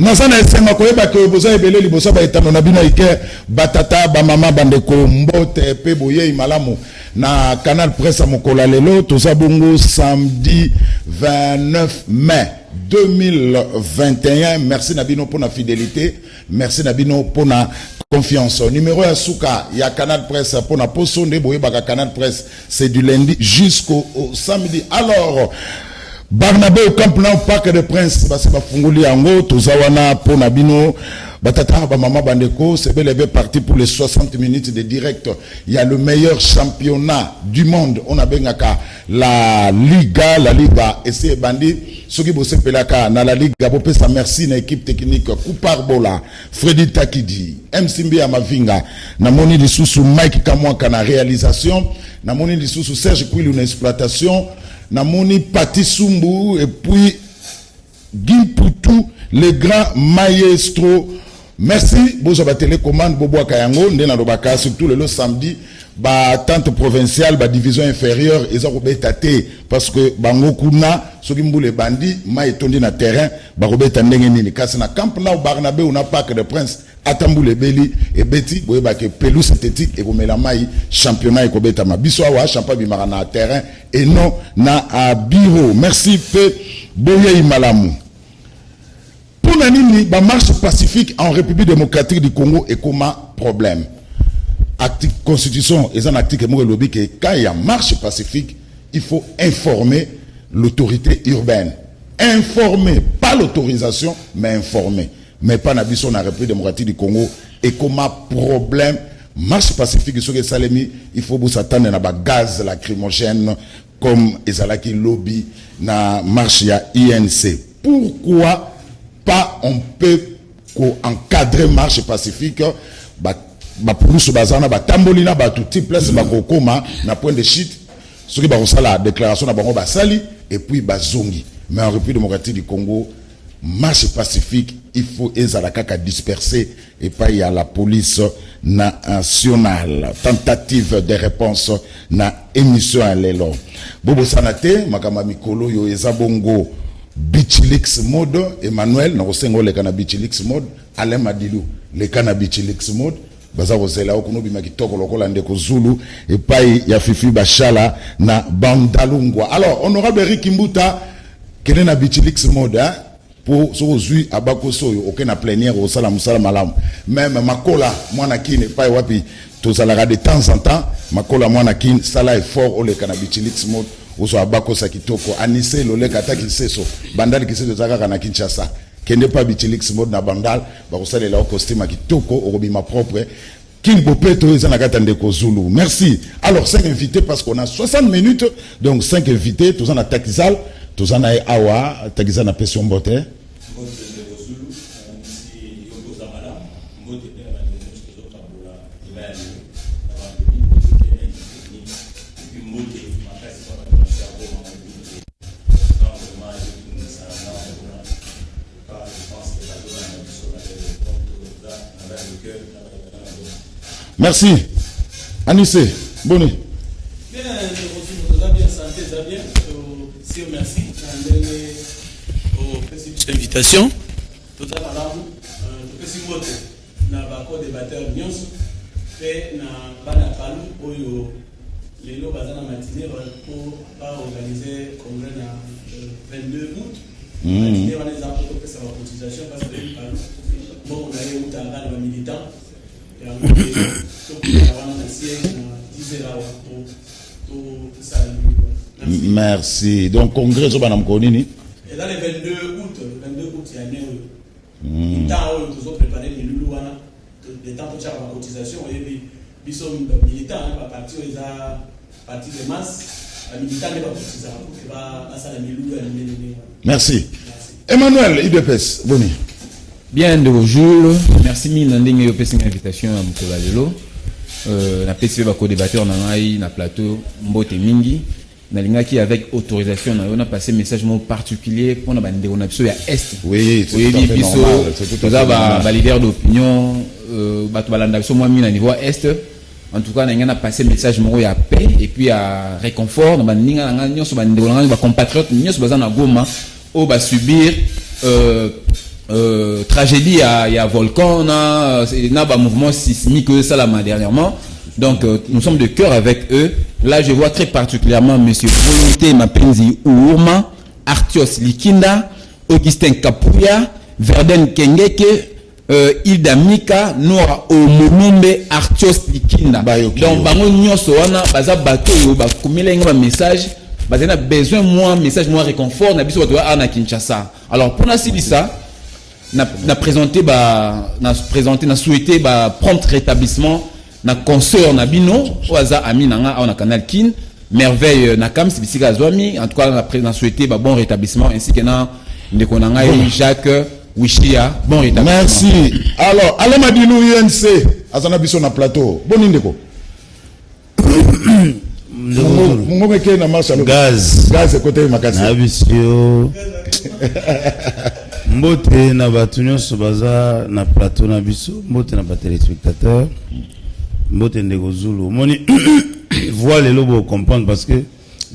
Nazana esenga koyeba ke boza ebele libosa ba etano na bino ike batata ba mama bandeko mbote pe boye malamu na Canal Presse mokola lelo toza bongo samedi 29 mai 2021. Merci Nabino pour la fidélité, merci Nabino pour la confiance. Numéro à Souka, il y a Canal Presse pour la poson de boye baka Canal Presse, c'est du lundi jusqu'au samedi. Alors Barnabé au Camp Nou Parc de Prince, c'est pas Fungoli Ango, Tozawana, Ponabino, Batata, Bamama Bandeko, c'est bel et bien parti pour les 60 minutes de direct. Il y a le meilleur championnat du monde. On a bien la Liga, et c'est Bandi, ceux qui bossent Pelaka, na la Liga, Bopé sa merci, na équipe technique, Koupar Bola, Freddy Takidi, M. Simbi Amavinga, Namoni Lissoussou, Mike Kamwaka, na réalisation, Namoni Lissoussou, Serge Kouilou, na exploitation, Namoni Pati Sumbu et puis Guy Poutou, le grand maestro. Merci, Bozoba télécommande, Bobo Kayango, Ndena Robaka, surtout le samedi, ba tente provinciale, ba division inférieure, ils ont tate parce que Bango Kuna, Sogimbu les bandits, ma etondi na terrain, ba robeta ndengenini. Kasi na Camp Nou Barnabé ou na Parc de Prince, Atambu les Beli et Betty, boyeba ke pelou synthétique et komela mai championnat et kobeta ma biso wa champa bimara na terrain et non na a bureau. Merci pe boye malamu. Pour nanini ba marche pacifique en République démocratique du Congo et comment problème. Article constitution et un article mo lobby que quand il y a marche pacifique, il faut informer l'autorité urbaine. Informer, pas l'autorisation, mais informer. Mais pas na biso na République démocratique du Congo et comment problème marche pacifique sur les Salemi, il faut vous s'attendre à gaz lacrymogène comme ezalaki lobby na marche ya INC. Pourquoi pas on peut encadrer marche pacifique ba pousse bazana ba tambolina ba tout type place ba kokoma na point de chute ceux qui ba la déclaration na bango ba sali et puis ba zongi. Mais en République démocratique du Congo marche pacifique, il faut ezalaka disperser et pas y a la police nationale. Tentative de réponse na émission à l'élo. Bobo Sanate, Makama Mikolo, yo ezabongo Bichilix mode, Emmanuel, na osengo le kana Bichilix mode, Alain Madilou, le kana Bichilix mode, baza ozela okunobi makitoko lokola ndeko Zulu, et pas ya Fifi Bachala na Bandalungwa. Alors, honorable Eric Mbuta, kene na Bichilix mode, hein? Pour ce aujourd'hui à Bakoso aucun na plénière au salam malam même makola mwana kine pas wapi tozalara de temps en temps makola mwana kine sala effort au le cannabis mode au so abakosa kitoko anise lo le kataki seso bandal ki seso zaka na Kinshasa kende pas bichilix mode na bandal ba ko sala la costume kitoko obi ma propre King Bopeto ezanakata ndeko Zulu. Merci. Alors 5 invités parce qu'on a 60 minutes donc 5 invités tous en a Takizal Tozana awa tagiza na pesi mbote. Merci. Anissé, bonne. Merci pour l'invitation. Tout à l'heure, na bako débatteur nyonso fait na bana palu oyo lelo bazana matinée pour pas organiser congrès na 22 août. Matinée on les a pour faire sa cotisation parce que palu bon on a eu utanga na militant et on a na siège na 10 heures pour saluer. Merci. Donc, congrès, je vais vous dire. Et dans le 22 août, il y a un temps où nous avons préparé les Loulouana, le temps pour faire la cotisation, et puis, ils sont militants, à partir de mars, les militants ne vont pas cotiser pour que ça les Loulouana. Merci. Emmanuel, IDPS, bonne. Bien de vos jours, merci mille d'endigner une invitation à Moukola Lelo. La PCV va co-débatteur na plateau Mbote Mingi. Qui avec autorisation on a passé un message particulier pour la Est. Oui, c'est tout à fait normal. Tout à leader d'opinion moi niveau Est. En tout cas, on a passé un message à paix et puis à réconfort. On a compatriotes, on va subir tragédie il y a volcan na mouvement sismique ça là dernièrement. Donc nous sommes de cœur avec eux. Là je vois très particulièrement monsieur Volonté Mapenzi Ourma, Artios Likinda, Augustin Kapuya, Verden Kengeke, Hilda Mika, Nora Omombe, Artios Likinda. Donc bango nyonso wana baza bato yo ba kumilenga message, bazena besoin moi message moi réconfort na biso bato ana Kinshasa. Alors pour na ça na présenté na souhaité prompt rétablissement na consoeur na bino oaza ami nanga on a canal kin merveille na kam sibisika zwami en tout cas na souhaité bon rétablissement ainsi que na ndeko nanga Jacques Wishia bon rétablissement. Merci. Alors allez madino UNC azana biso na plateau boni ndeko mungo meke na marche gaz côté makasi na bisio mbote na batu nyonso baza na plateau na biso mbote na ba téléspectateurs mbote ndeko Zulu moni voile le bo comprendre parce que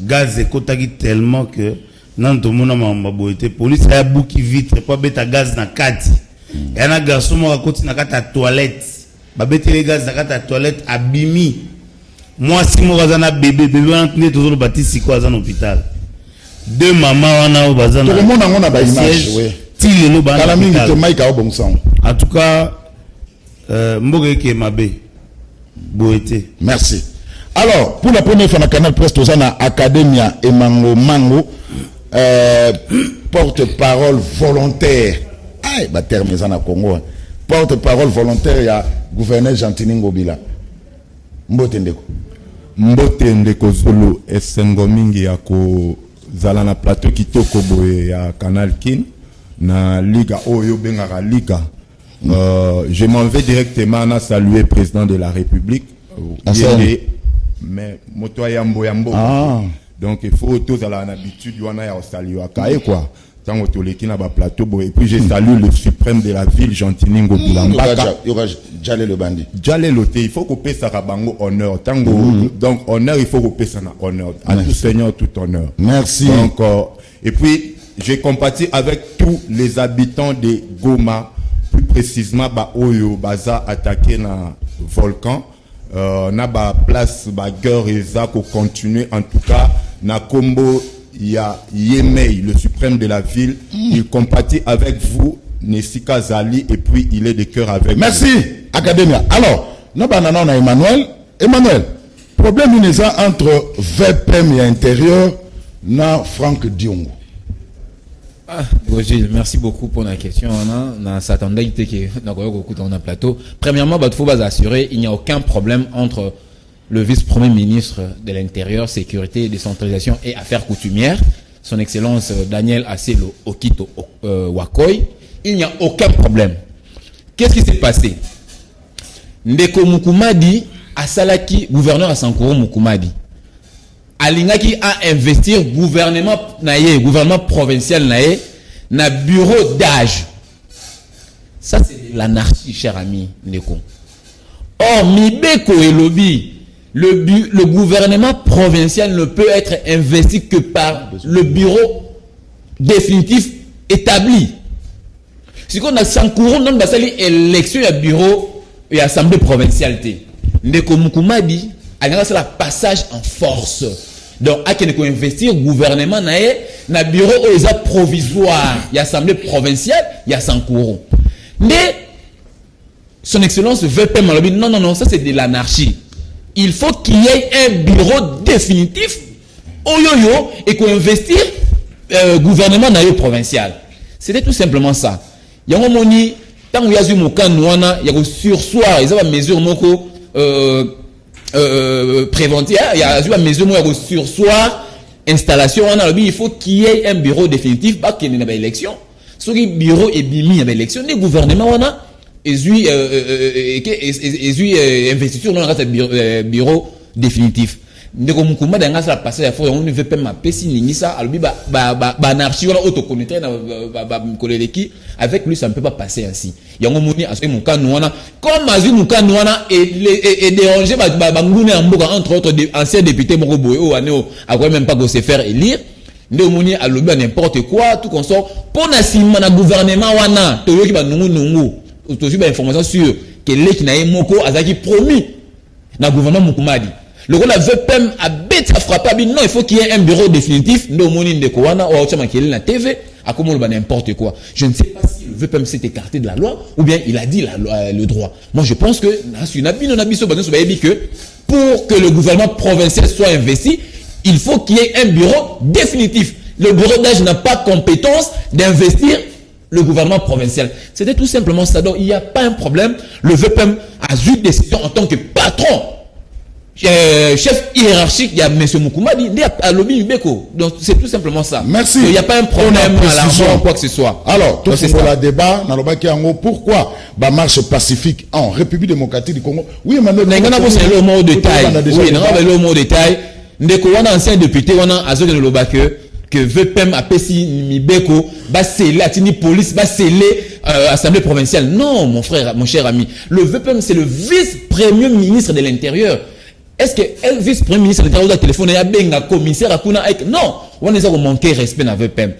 gaz ekotaki tellement que nanto mona mamba boete police ya buki vitre pas beta gaz na kati yana garçon mo akoti na kata toilette ba betele gaz na kata toilette abimi moi si mo bazana bébé wana tne tozolo batisi ko azana hôpital deux mamans wana bazana tout le monde a ba image oui tile lo ba kala mingi te maika bon sang en tout cas mboge ke mabe boete. Merci. Alors, pour la première fois, dans Canal Presse, nous avons Academia et Mango, porte-parole volontaire. Ah, bah, terme, en Congo. Porte-parole volontaire, il y a gouverneur Gentini Ngobila. Mbotendeko. Mbotendeko Zulu, esengo mingi ya ko zala na plateau kitoko boye ya Canal Kin, na Liga Oyo Bengara Liga. Je m'en vais directement à saluer le président de la République. Mais moto yambo. Donc il faut tous à l'habitude y en a saluer à quoi. Tant que les na ba plateau et puis je salue le suprême de la ville Gentini Ngobila. Jalé le bandit. Jalé le il faut qu'on paie ça bango honneur. Donc honneur il faut qu'on paie ça honneur. À tout seigneur tout honneur. Merci. Donc et puis j'ai compatis avec tous les habitants de Goma. Plus précisément oyo baza attaqué na volcan na ba place ba guerre eza ko continuer en tout cas na Kombo il y a Yemei le suprême de la ville il compatit avec vous Nesika Zali et puis il est de cœur avec merci vous. Academia alors na banana na Emmanuel problème ineza entre VPM et intérieur na Franck Diongo. Gilles, merci beaucoup pour la question. On s'attendait que on a plateau. Premièrement, il faut assurer il n'y a aucun problème entre le vice-premier ministre de l'Intérieur, Sécurité, Décentralisation et Affaires coutumières, son Excellence Daniel Asselo Okito Wakoy. Il n'y a aucun problème. Qu'est-ce qui s'est passé? Ndeko Mukumadi a salaki gouverneur à Sankoro Mukumadi. Alingaki a investir gouvernement provincial na bureau d'âge. Ça c'est l'anarchie, cher ami Ndeko. Or Mibeko et Lobby, le gouvernement provincial ne peut être investi que par le bureau définitif établi. Si on a Sankoro non basali élection à bureau et assemblée provinciale Ndeko Mukumadi a c'est la passage en force. Donc, à qu'il faut investir gouvernement na bureau provisoire, il y a assemblée provinciale, il y a Sankoro. Mais son excellence veut pas mal. Non, ça c'est de l'anarchie. Il faut qu'il y ait un bureau définitif et qu'on investir gouvernement na provincial. C'était tout simplement ça. Il y a un moment tant qu'il y a eu mon cas il y a un sursoir, ils ont une mesure moko préventive, il y a une mesure de sursoir, installation, il faut qu'il y ait un bureau définitif, pas qu'il y ait une élection. Ce qui bureau est bimi, une élection, les gouvernements, ils ont investiture dans le bureau définitif. Ndeko Mukuma dans la passage à fois on ne veut pas m'appeler ni ça albi ba anarchie wala autoconnecté na ba koleleki avec lui ça ne peut pas passer ainsi yango moni aso mon cas noana comme azu mon cas noana et déranger ba ngune mboka entre autres anciens députés moko boyo o aneo a quand même pas go se faire élire Ndomoni a lobby n'importe quoi, tout consort. Pour na sima na gouvernement wana, toyoki ba nungu. Aussi ba information sur que l'équipe na moko azaki promis na gouvernement Mukumadi. Le rôle la VPM a bête à frapper. Non, il faut qu'il y ait un bureau définitif. Ndomoni ndeko wana ou autre makeli na TV. À comment le n'importe quoi. Je ne sais pas si le VPM s'est écarté de la loi ou bien il a dit le droit. Moi, je pense que pour que le gouvernement provincial soit investi, il faut qu'il y ait un bureau définitif. Le bureau d'âge n'a pas compétence d'investir le gouvernement provincial. C'était tout simplement ça. Donc, il n'y a pas un problème. Le VPM a eu des décisions en tant que patron. Chef hiérarchique, il y a M. Mukumadi, il y a lobby Ubeko. Donc c'est tout simplement ça. Merci. Il n'y a pas un problème à l'argent ou quoi que ce soit. Alors, tout ce qu'on débat, pourquoi la marche pacifique en République démocratique du Congo? Oui, Emmanuel. C'est le mot détail. Oui, le mot détail. Ndeko wana ancien député wana azole le lobake que VPM a pesi Mibeko va sceller atini police va sceller assemblée provinciale. Non, mon frère, mon cher ami. Le VPM c'est le vice-premier ministre de l'Intérieur. Est-ce que le vice-premier ministre de l'Intérieur doit téléphoner à Benga commissaire à Kuna? Non, on est à manquer respect dans VPM.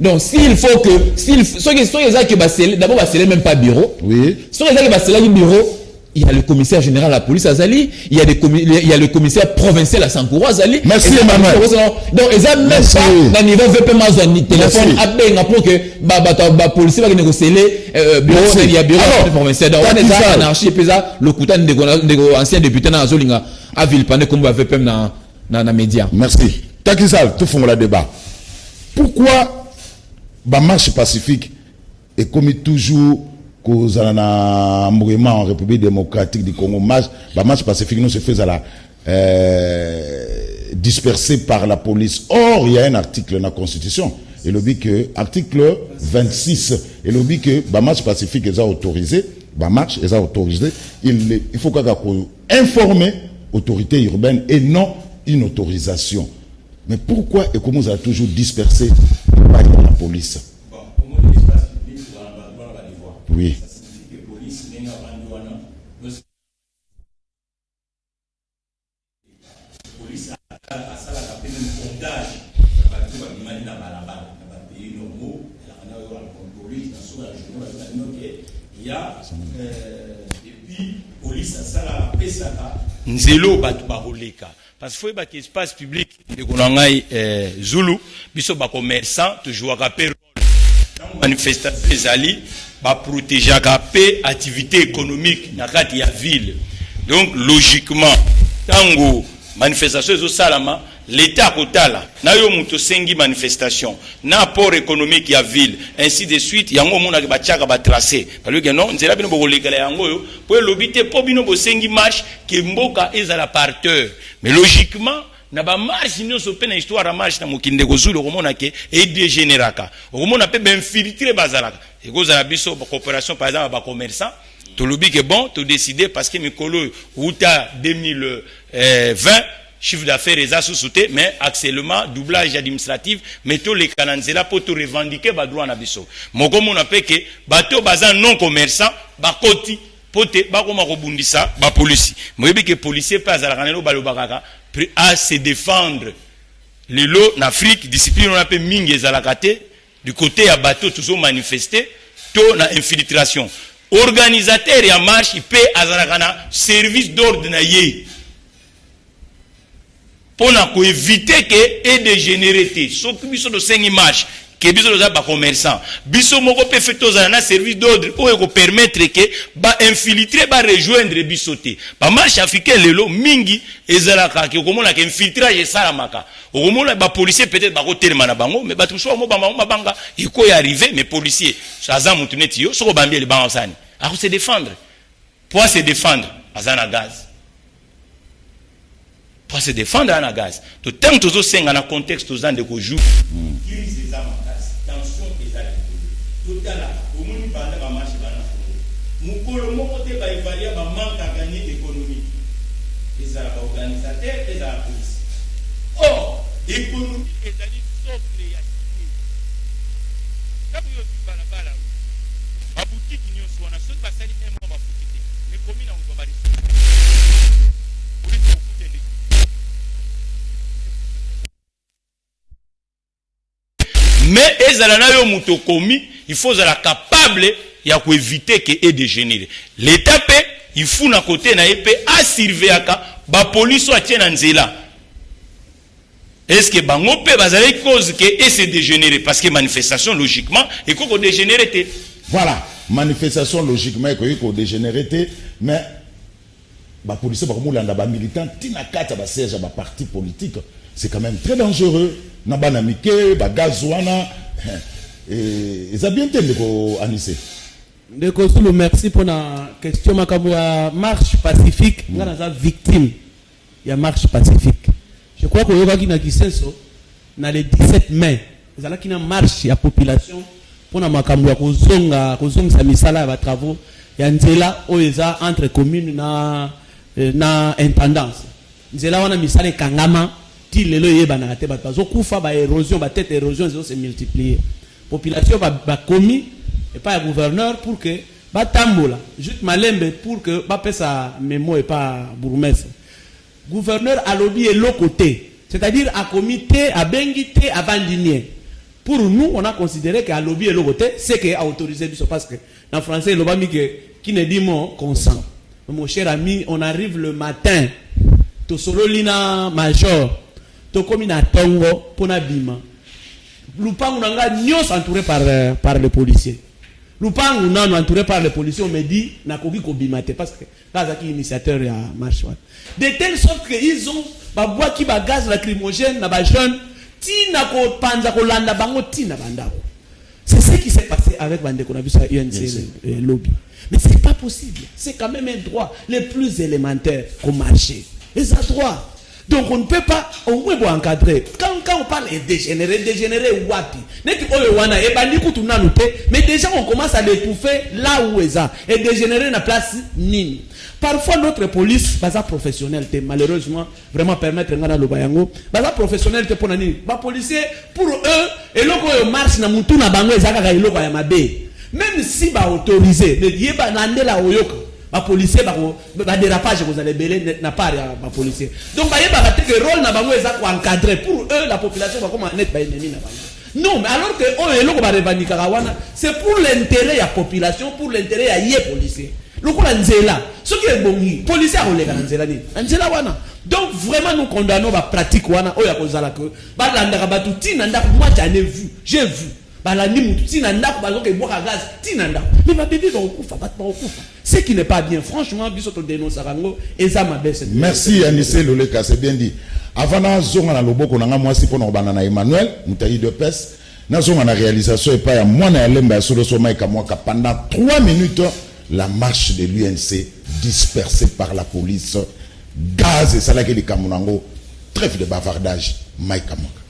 Donc s'il faut que soit que d'abord va sceller même pas bureau. Oui. Soit que va sceller bureau. Il y a le commissaire général de la police à Zali, il y a le commissaire provincial à Sankouro à Zali. Merci Emmanuel. Donc ils ont même pas dans le niveau VPM à téléphone à Benga pour que la police va négocier bureau, il y a bureau provincial. Donc on est à anarchie puis ça le couteau de ancien député dans Zolinga à Villependé comme VPM dans média. Merci. Takisal, tout fond le débat. Pourquoi la marche pacifique est comme toujours cause en mouvement en République démocratique du Congo, la marche pacifique nous se fait à la dispersée par la police. Or, il y a un article dans la Constitution, et le dit que article 26, et le dit que la marche pacifique est autorisée, la marche est autorisée. Il faut qu'on informe autorité urbaine et non une autorisation. Mais pourquoi et comment vous avez toujours dispersé par la police? Oui. Nzelo batu baroleka parce que faut que espace public de Konangai Zulu biso ba commerçant toujours rappel manifestation ezali ba protéger capé activité économique na kati ya ville. Donc logiquement tango manifestation ezo salama l'état kotala na yo muto sengi manifestation na apport économique ya ville ainsi de suite yango mona ke batiaka ba tracer parce que non nzela bino bokolekela yango yo po lobité po bino bo sengi marche ke mboka ezala parteur mais logiquement na ba marche nyonso pe na histoire ya marche na mokinde kozulu komona ke e dégénéraka komona pe ben filtrer bazalaka e kozala biso ba coopération par exemple ba commerçant to lobi ke bon to décider parce que mikolo uta 2020 chiffre d'affaires est sous-sauté, mais actuellement, doublage administratif, mais tous les cananzela pour tout revendiquer, bah, droit na biso. Mon comme on appelle que, bateau bazan non commerçant, bah, koti, pote, bah, comme on rebondit ça, bah, police. Moi, que policier passe à la canelo, bah, le baraka, à se défendre. Les lots, en Afrique, discipline, on appelle mingue zalakate, du côté à bateau, toujours manifesté, tout na infiltration. Organisateur et en marche, il paie à zalakana, service d'ordre na yé. Pour éviter que et dégénérer so biso de 5 images que biso de ba commerçant biso moko pe fait na service d'ordre ou ko permettre que ba infiltrer ba rejoindre bisoté ba marche africain lelo mingi ezalaka ke komona ke infiltrage salamaka komona ba policier peut-être ba ko telema na bango mais ba toucho mo ba banga iko y arriver mais policier saza mutuneti yo soko bambie le bango sani a se défendre pour se défendre azana gaz pour se défendre à la gaz. Tout le temps, tout ça, dans le contexte de jour. Crise des armes à gaz, tension des armes. Tout à l'heure, au monde où on va marcher dans la forêt. Nous pouvons évaluer le manque à gagner économique. Les organisateurs et les police. Or, l'économie est allée sauf créativité. Quand vous avez dit balabala, la boutique, nous sommes en train de passer un mois à boutique. Mais combien on va aller? mais ezala yo muto komi, il faut être capable ya ko éviter que et dégénérer. L'état il faut na côté na épée à surveiller ba police soit tient nzela. Est-ce que bango pe bazali cause que et se dégénérer parce que manifestation logiquement et qu'on dégénérer. Voilà, manifestation logiquement qu'on dégénérer mais ba police ba komulanda ba militant tina kata ba siège ba parti politique, c'est quand même très dangereux. Na bana mike ba gazwana et ça bien tenu ko Anissé. Ndeko Sulu, merci pour la question makambo ya marche pacifique, ngana victime ya marche pacifique. Je crois que yoka na kisenso na le 17 mai, ezala kina marche ya population pour na makambo ya kozonga sa misala ya travaux ya nzela oeza entre commune na intendance. Nzela wana misala kangama ti lelo yeba na te bato bazokufa ba érosion ba tête érosion zo se multiplier. Population ba commis et pas le gouverneur pour que batambola juste malembe pour que ba pesa mémo et pas bourgmestre. Gouverneur a lobby et l'autre côté, c'est-à-dire à comité, à bengité, à bandinier. Pour nous, on a considéré qu'à lobby et l'autre côté, c'est qu'il a autorisé parce que en français, il a mis qui ne dit mot consent. Mon cher ami, on arrive le matin, to solo lina major, to comme na tongo pour na bima. Lupangu nanga nyos entouré par les policiers. Lupangu nano entouré par les policiers, on me dit na kogi ko bimate parce que là c'est initiateur ya marche. De telle sorte que ils ont ba bois qui ba gaz lacrymogène na ba jeune tina ko panza ko landa bango tina bandako. C'est ce qui s'est passé avec Bandeko na biso UNC lobby. Mais c'est pas possible. C'est quand même un droit les plus élémentaires qu'au marché. Les droits. Donc on ne peut pas au moins encadrer. Quand on parle de dégénérer wapi. Mais déjà on commence à l'étouffer là où est ça. Et dégénérer na place nini. Parfois notre police basa professionnelle malheureusement vraiment permettre ngana lobayango basa professionnelle pour nani. Ba policier pour eux et loko yo marche na mutu na bango ezaka ka iloko ya mabe. Même si ba autorisé, mais yeba nandela oyoka. Les policiers ba dérapage vous allez belé n'a pas ba policier. Donc ba yeba que le rôle na bango ezaka encadrer pour eux la population va comme net ba ennemi na bango. Non, mais alors que oh eloko ba revendiquer wana, c'est pour l'intérêt de la population, pour l'intérêt ya yé policier. Loko la nzela, ce qui est bon policier a oleka nzela ni. Nzela wana. Donc vraiment nous condamnons la pratique wana oya kozala que ba landaka ba tout tinanda moi j'en ai vu, j'ai vu. Ce qui n'est pas bien, franchement, merci Anissé Loleka, c'est bien dit. Avant na zonga na loboko na moi si pona banana Emmanuel, mutayi de pes, na zonga na réalisation et pas ya moi na lemba solo soma ka moi pendant 3 minutes la marche de l'UNC dispersée par la police, gaz et ça là que les Kamunango, trêve de bavardage, Maïka Mwaka.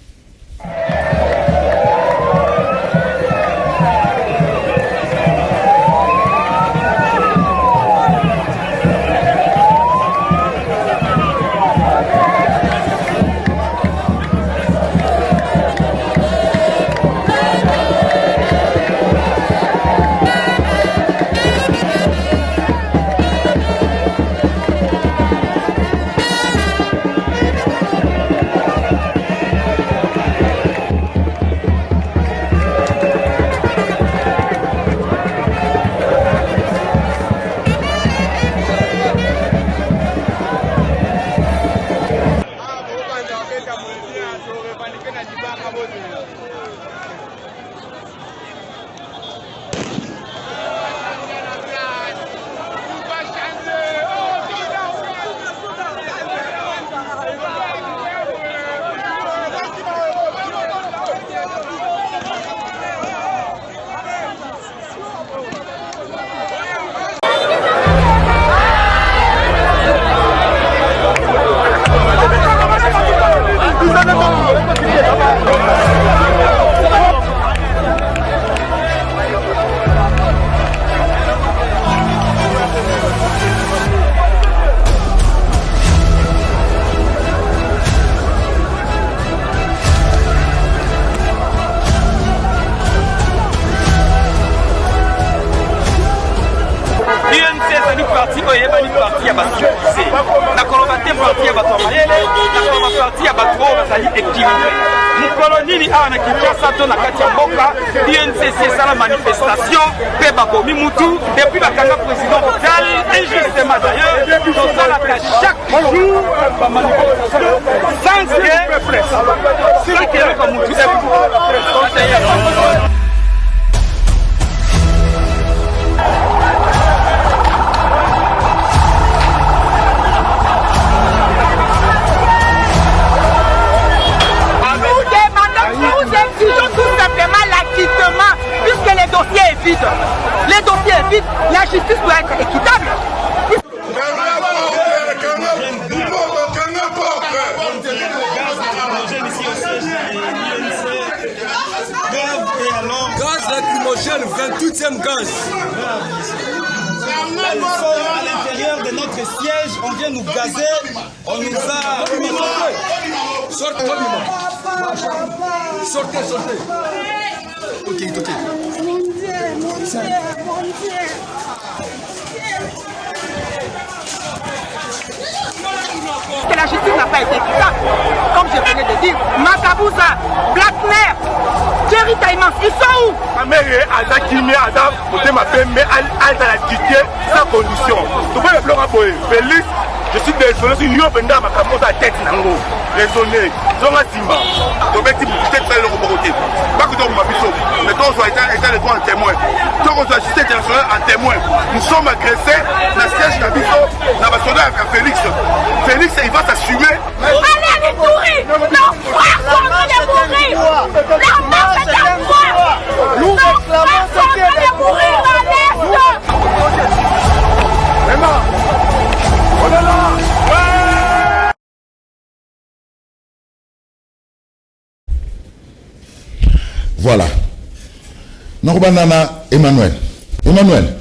parti à Batro, ça dit équilibré. mukolo nini awa na Kinshasa to na kati ya mboka INCC sala manifestation pe bakomi mutu depuis bakanga président total injustement d'ailleurs tozala ka chaque jour ba manifestation sans que eloko mutu tout simplement l'acquittement, puisque les dossiers est vide. Les dossiers est vide, la justice doit être équitable. Gaz lacrymogène, 28e gaz. À l'intérieur de notre siège, on vient nous gazer, on nous a humiliés. Sortez, sortez, sortez. Ok, ok. Mon Dieu, mon Dieu, mon Dieu. Que la justice n'a pas été équitable, comme je venais de dire. Makabouza, Blackner, Jerry Taïmans, ils sont où? Ma mère est à Kimé, Adam, côté ma femme, mais elle a quitté sans condition. Tu peux le pleurer à Boé. Félix, je suis désolé, si nous avons ma camoufle à tête, raisonné, Zonga Simba, tu peux peut-être faire le reporter. Pas que tu m'as vu, mais quand on soit état de droit en témoin, quand on soit justice internationale en témoin, nous sommes agressés, la siège d'Abisso, la bastonnaire à Félix. Félix, il va s'assumer. Allez, Victory! Nos frères sont en train de mourir! Leur mort est à moi! Nos frères sont en train de mourir à l'Est! Vraiment! On est là! Voilà. Norbanana Emmanuel. Emmanuel.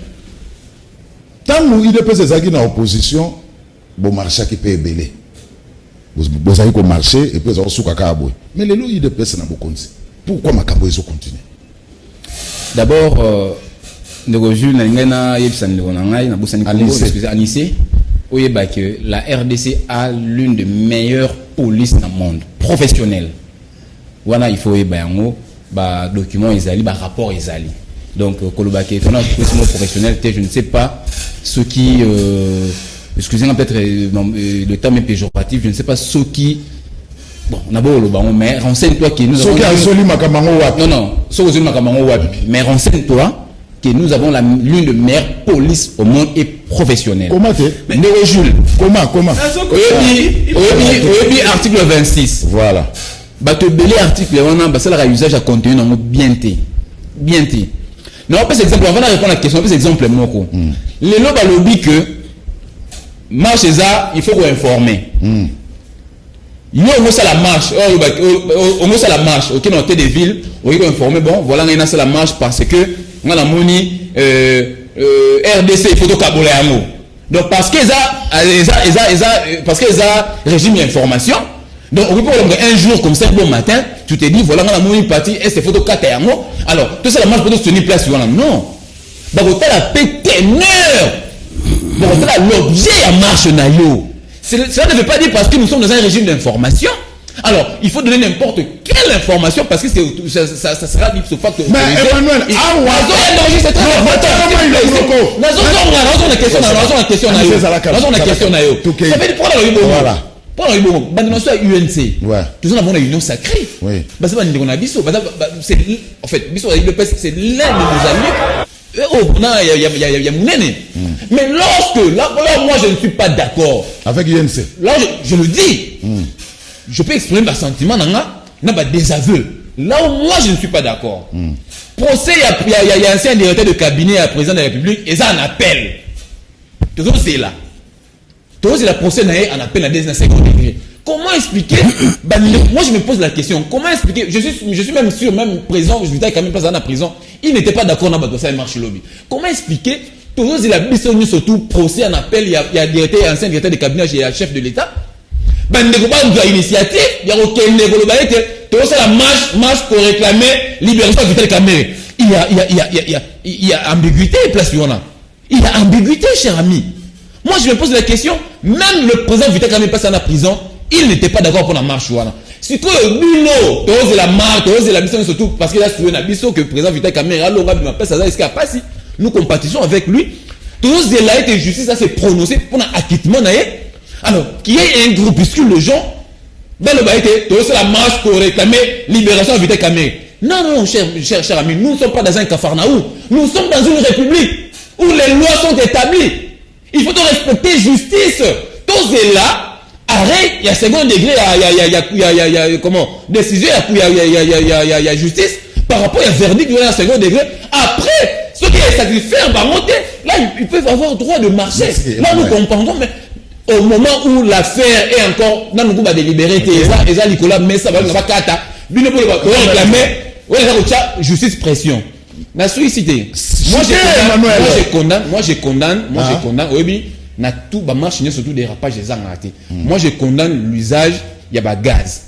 Tant que l'IDPS est dans l'opposition, bon marché qui peut ébeler. Vous avez marché et puis vous avez souka kaboué. Mais les lois IDPS n'a pas continué. Pourquoi ma kaboué continue? D'abord, Jules Nalingana Yepsan Leonangai, Anissé, que la RDC a l'une des meilleures polices dans le monde, professionnelle. Voilà, il faut un document Isali, un rapport Isali. Donc, Kolobake, professionnel, je ne sais pas ce qui, excusez-moi peut-être le terme est péjoratif, je ne sais pas ce qui, bon, on a beau le baron, mais renseigne-toi que nous avons. Non, non, mais renseigne-toi que nous avons l'une des meilleures polices au monde et professionnelle. Comment tu es Jules. Comment Oui, article 26. Voilà. Bato belé article on a ça la usage à contenu non bien té. Non, pas exemple, avant de répondre à la question, pas exemple moko. Les loba lobby que marche ça, il faut qu'on informer. Yo on ça la marche, on ça la marche, OK dans des villes, on faut informer bon, voilà on a ça la marche parce que on a moni RDC il faut to kabolé amo. Donc parce que parce que ça régime d'information. Donc, on peut un jour comme ça, bon matin, tu te dis, voilà, on a mon partie, et c'est photo 4 et alors, tout ça, la marche peut se tenir place, voilà. Non. Donc, on a la péténeur. Donc, on a l'objet à marche naïo. Cela ne veut pas dire parce que nous sommes dans un régime d'information. Alors, il faut donner n'importe quelle information parce que ça sera l'ipso facto. Mais Emmanuel, c'est très important. Voilà. Pour la UNC, nous avons une union sacrée. C'est en fait, c'est l'un de nos alliés. Mais lorsque, là, moi je ne suis pas d'accord avec l'UNC, là je le dis, je peux exprimer ma sentiment dans ma désaveu. Là où moi je ne suis pas d'accord. Procès, il y a un ancien directeur de cabinet à président de la République et ça en appelle. Tout ça c'est là. C'est la procès en appel à 250 degrés. Comment expliquer moi je me pose la question. Comment expliquer? Je suis même sûr, même présent, je suis quand même pas dans la prison. Il n'était pas d'accord dans le marché lobby. Comment expliquer? Toujours il a mis surtout procès en appel. Il y a un ancien directeur de cabinet et un chef de l'État. Il y a initiative. Il y a aucun négociation. La marche pour réclamer libération de Vital Kamerhe. Il y a ambiguïté place où on a. Il y a ambiguïté, cher ami. Moi, je me pose la question, même le président Vital Kamerhe passe en prison, il n'était pas d'accord pour la marche. Si tu es bino, tu oses la marque, tu oses la mission, surtout parce qu'il a suivi la mission que le président Vital Caméra, nous compatissons avec lui. Tu oses la été justice, ça s'est prononcé pour un acquittement. Alors, qu'il y ait un groupuscule de gens, dans le baïté, tu oses la marche pour réclamer libération Vital Caméra. Non, cher ami, nous ne sommes pas dans un cafarnaum. Nous sommes dans une république où les lois sont établies. Il faut respecter justice. Tous est là, arrête, il y a second degré, il y a comment, décision, il y a justice. Par rapport à verdict, il y a second degré. Après, ceux qui est satisfaits, va monter. Là, ils peuvent avoir droit de marcher. Là, nous comprenons, mais au moment où l'affaire est encore, là, nous pouvons délibérer, et ça, Nicolas, mais ça va, nous va kata. Nous pouvons réclamer. Oui, justice pression. La sollicité. Moi je condamne. Oui, na tout ba marche surtout dérapage des arnaques. Moi je condamne l'usage il y a ba gaz.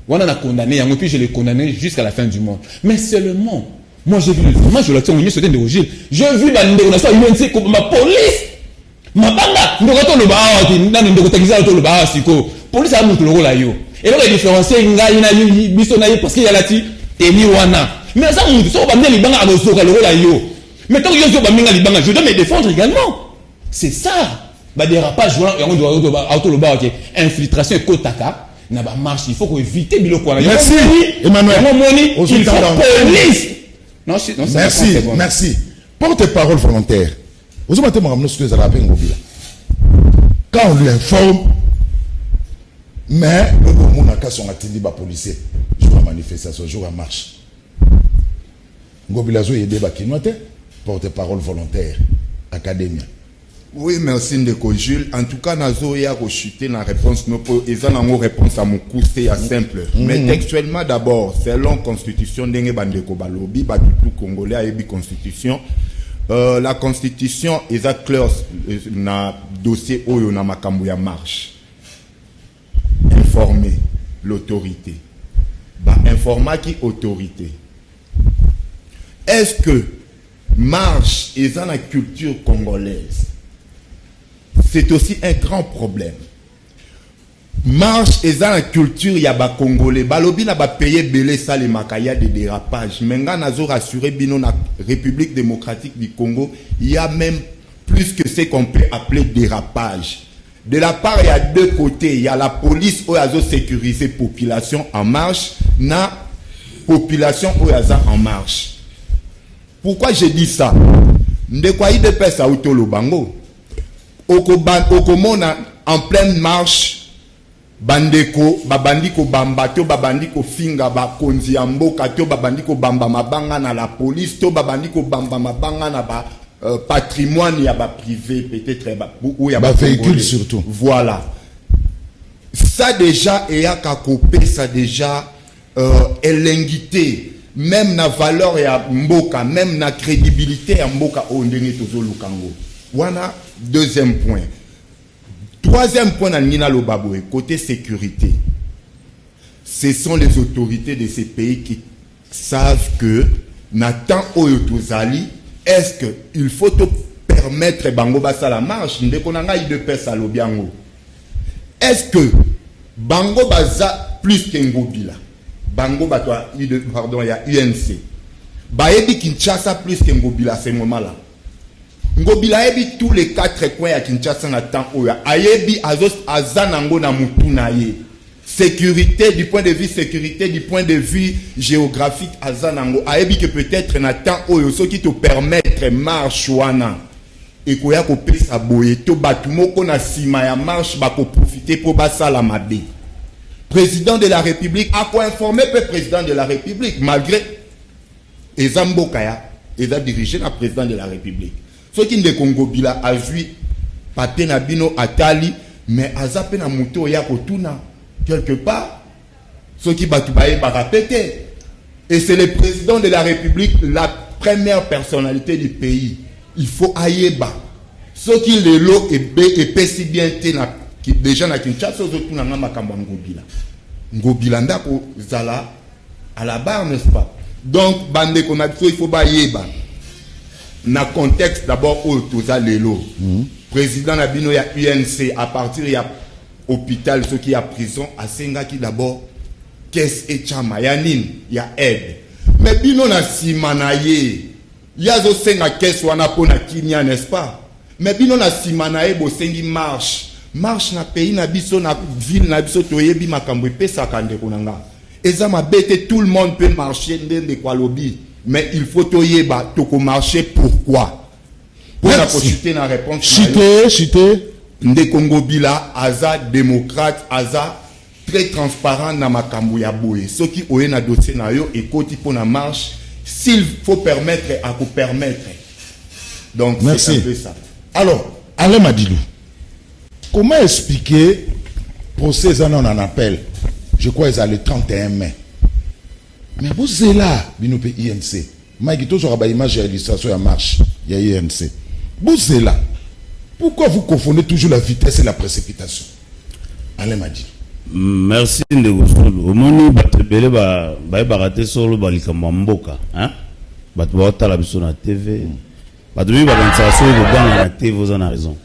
On a condamné, et puis je l'ai condamné jusqu'à la fin du monde. Mais seulement, moi j'ai vu je l'ai dit sur des Gilles. J'ai vu ma police. Ma banga, nous quand le ba, nous taxiza le ba siko. Police a monté le rôle là yo. Et là il différencier ngai na biso na parce qu'il y a là-dessus. Mais ça, on va me dire mais tant que je dois me défendre également. C'est ça. Dérapage, infiltration et kotaka. Il faut éviter. Merci, Emmanuel. Il faut police. Non, merci. Porte-parole volontaire. Quand on lui informe, mais on a qu'à son atelier policier. Jour à manifestation, jour à marche. Ngobilazo y débat qui porte-parole volontaire, académie. Oui, merci Ndeko Jules. En tout cas, Nazo y a rechuté la réponse. Et ça, une réponse à mon coup, c'est simple. Mais textuellement, d'abord, selon Constitution, Ndenge Bandeko Balobi, Batutu Congolais, Ayebi Constitution. La Constitution, est clair na dossier Oyo na makambo ya marche. Informer l'autorité. Informer qui autorité. Est-ce que marche est dans la culture congolaise? C'est aussi un grand problème. Marche est dans la culture, il y a des Congolais. Balobi n'a pas payé belé ça les makaya de dérapage. Maintenant, nous rassuré bino na République démocratique du Congo, il y a même plus que ce qu'on peut appeler dérapage. De la part, il y a deux côtés. Il y a la police où elle a sécurisé la population en marche, na population où elle a en marche. Pourquoi je dis ça? Ndekwaï de pesa auto le bango. Okomona en pleine marche, bandeko, babandiko bambato, babandiko finga, bakonzi amboka, to babandiko bamba mabanga na la police, to babandiko bamba mabanga na ba patrimoine, il y a ba privé, peut-être, où il y a ba véhicule surtout. Voilà. Ça déjà, et à kakopé, ça déjà, elengité. Même na valeur ya mboka, même na crédibilité ya mboka ondenge tozo lukango. Wana deuxième point. Troisième point na nina lobabwe côté sécurité. Ce sont les autorités de ces pays qui savent que na temps oyo tozali, est-ce que il faut te permettre bango basa la marche ndeko nanga ide pesa lobiango. Est-ce que bango baza plus que ngobila? Bango batwa pardon, il y a UNC. Baebi Kinshasa plus que Ngobila à ce moment-là. Ngobila ebi tous les 4 coins à Kinshasa na temps oya. Ayebi azos azanango na mutunaye. Sécurité du point de vue sécurité du point de vue géographique azanango. Ayebi que peut-être na temps oyo ce qui te permettre marche wana. Et koya ko pesa boye to batumoko na sima ya marche ba ko profiter pour basala mabe. Président de la République a quoi informer le président de la République malgré Ezambo Kaya a dirigé le président de la République. Ce qui ne Congo bila a vu papier na bino atali mais azape na moto ya kotuna quelque part ce qui batubaye ba répéter et c'est le président de la République la première personnalité du pays. Il faut ayeba ce qui le lot et pesi bien tena qui déjà na Kinshasa surtout na makambo ngobila ngobila ndako zala à la barre n'est-ce pas? Donc bande qu'on a il faut ba yeba na contexte d'abord au toza lelo président na bino ya UNC à partir ya hôpital ce qui a prison à Senga qui d'abord caisse et chama ya nini ya aide mais bino na sima na ye yazo senga caisse wana pona kimia n'est-ce pas mais bino na sima na ye bosengi marche na pays na biso na ville na biso toyebi makambo epesa kandeko nanga eza mabete tout le monde peut marcher ndende kwa lobby mais il faut toyeba toko marcher pourquoi pour la consulter na réponse chité ndeko Ngobila aza démocrate aza très transparent na makambo ya boye soki oye na dossier na yo ekoti pona marche s'il faut permettre à vous permettre donc merci. C'est un peu ça. Alors Alain Madilou, comment expliquer procès en appel je crois qu'ils ont le 31 mai mais vous êtes là bino pe INC Mike to sur ba image ya illustration ya marche ya INC vous êtes là pourquoi vous confondez toujours la vitesse et la précipitation Alain Madilou. Merci de vous. Au moment où batebele ba raté solo ba likambo mboka, hein? Batu ba tala biso na TV. Batu bi ba kansa solo banga na TV vous en a raison.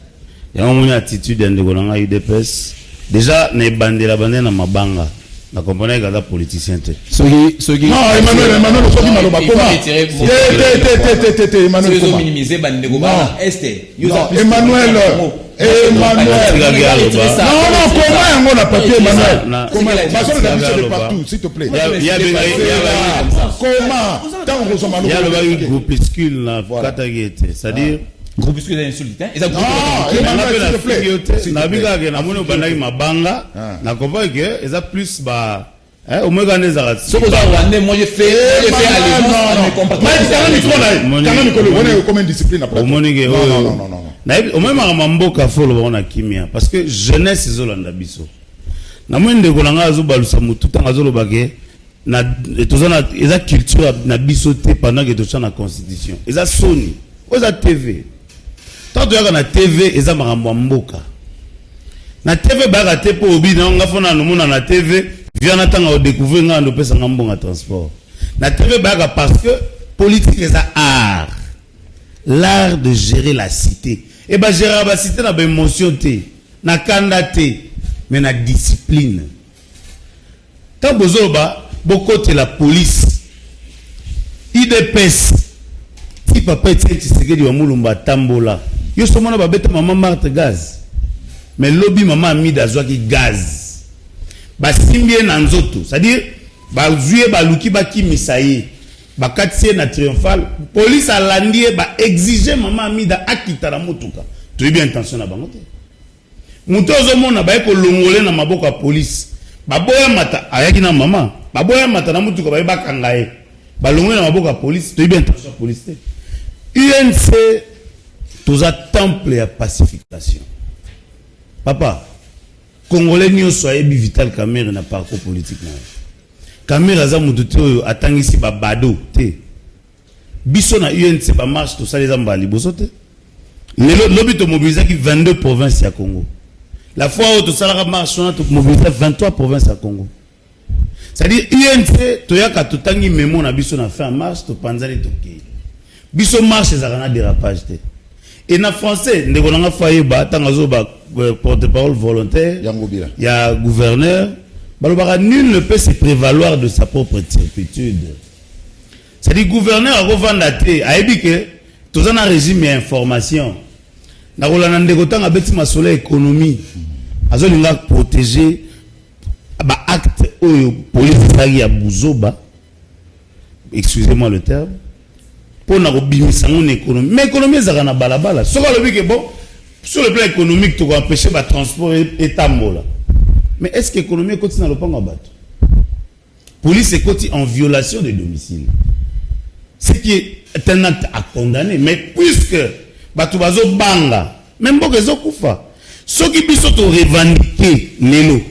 Ya une attitude ndeko na UDPS. Déjà ne bandela bandena mabanga. Na comprenez que la politicien te. Non, Emmanuel soki maloba comment? Emmanuel comment? minimiser bandeko ba este. Emmanuel non, comment yango na papier Emmanuel? Comment? Parce que partout, s'il te plaît. Comment? Tant que vous il y a le groupuscule là, c'est-à-dire groupuscule d'insultes. Non, Emmanuel, s'il te plaît. Nabiga ke na moni bandaki mabanga, na comprend que eza plus ba au moins gagner ça. Ce que vous moi j'ai fait comment discipline après. Non. Au moins mamboka folo on a kimia parce que jeunesse ezolanda biso. Na mwende kolanga azubalusa mutu tanga azolobake na tozana eza culture na biso te pendant que tocha na constitution. Eza soni, oza TV. Tant que na TV eza makambo mboka. Na TV ba te po obi na ngafona no mona na TV vient attendre découvrir ngando pesa ngambonga transport. Na TV ba parce que politique eza art. L'art de gérer la cité. Et bien gérer la cité na ba émotion te, na kanda te, mais na discipline. Tant bozoba bokote la police. IDPS. Si papa était Tshisekedi wa mulumba tambola. Yo somona ba beta maman Marthe gaz. Mais lobby maman Amida zwaki gaz. Ba simbie na nzoto, c'est-à-dire ba zuye ba luki ba kimisaye. Ba katie na triomphal, police a landie ba exiger maman Amida akita na mutuka. Tu es bien intention na bango te. Muto ozomona ba eko longole na maboko ya police. Ba boya mata ayaki na maman. Ba boya mata na mutuka ba kangaye. Ba longole na maboko ya police, tu es bien intention police te. UNC tous a temple ya pacification. Papa, Congolais nyonso ayebi Vital Kamerhe na parcours politique na. Kamerhe aza mutu te oyo atangisi ba bado te. Biso na UNC ba marche to saleza mbali boso te. Lobi to mobiliser ki 22 provinces ya Congo. La fois où to salaka marche on a to mobiliser 23 provinces ya Congo. C'est-à-dire UNC to yaka to tangi memo na biso na fin marche to panzali to ki. Biso marche ezaka dérapage te. Et na français ndeko nanga faye ba tangazo ba porte-parole volontaire il y a gouverneur balobaka nul ne peut se prévaloir de sa propre turpitude. C'est-à-dire gouverneur a revendre te ayebi que tous un régime d'information na rolanda ndeko tanga beti masolo économie azolinga protéger ba acte oyo police sagi ya buzoba, excusez-moi le terme, pour na kobimisa mon économie. Mais l'économie ezaka na balabala. Soko lobi que bon sur le plan économique tu vas empêcher ba transport et tambola. Mais est-ce que l'économie continue na lopango bato? Police est en violation de domicile. Ce qui est un acte à condamner, mais puisque bato bazo banga, même beaucoup ezo kufa. Ce qui biso to revendiquer lelo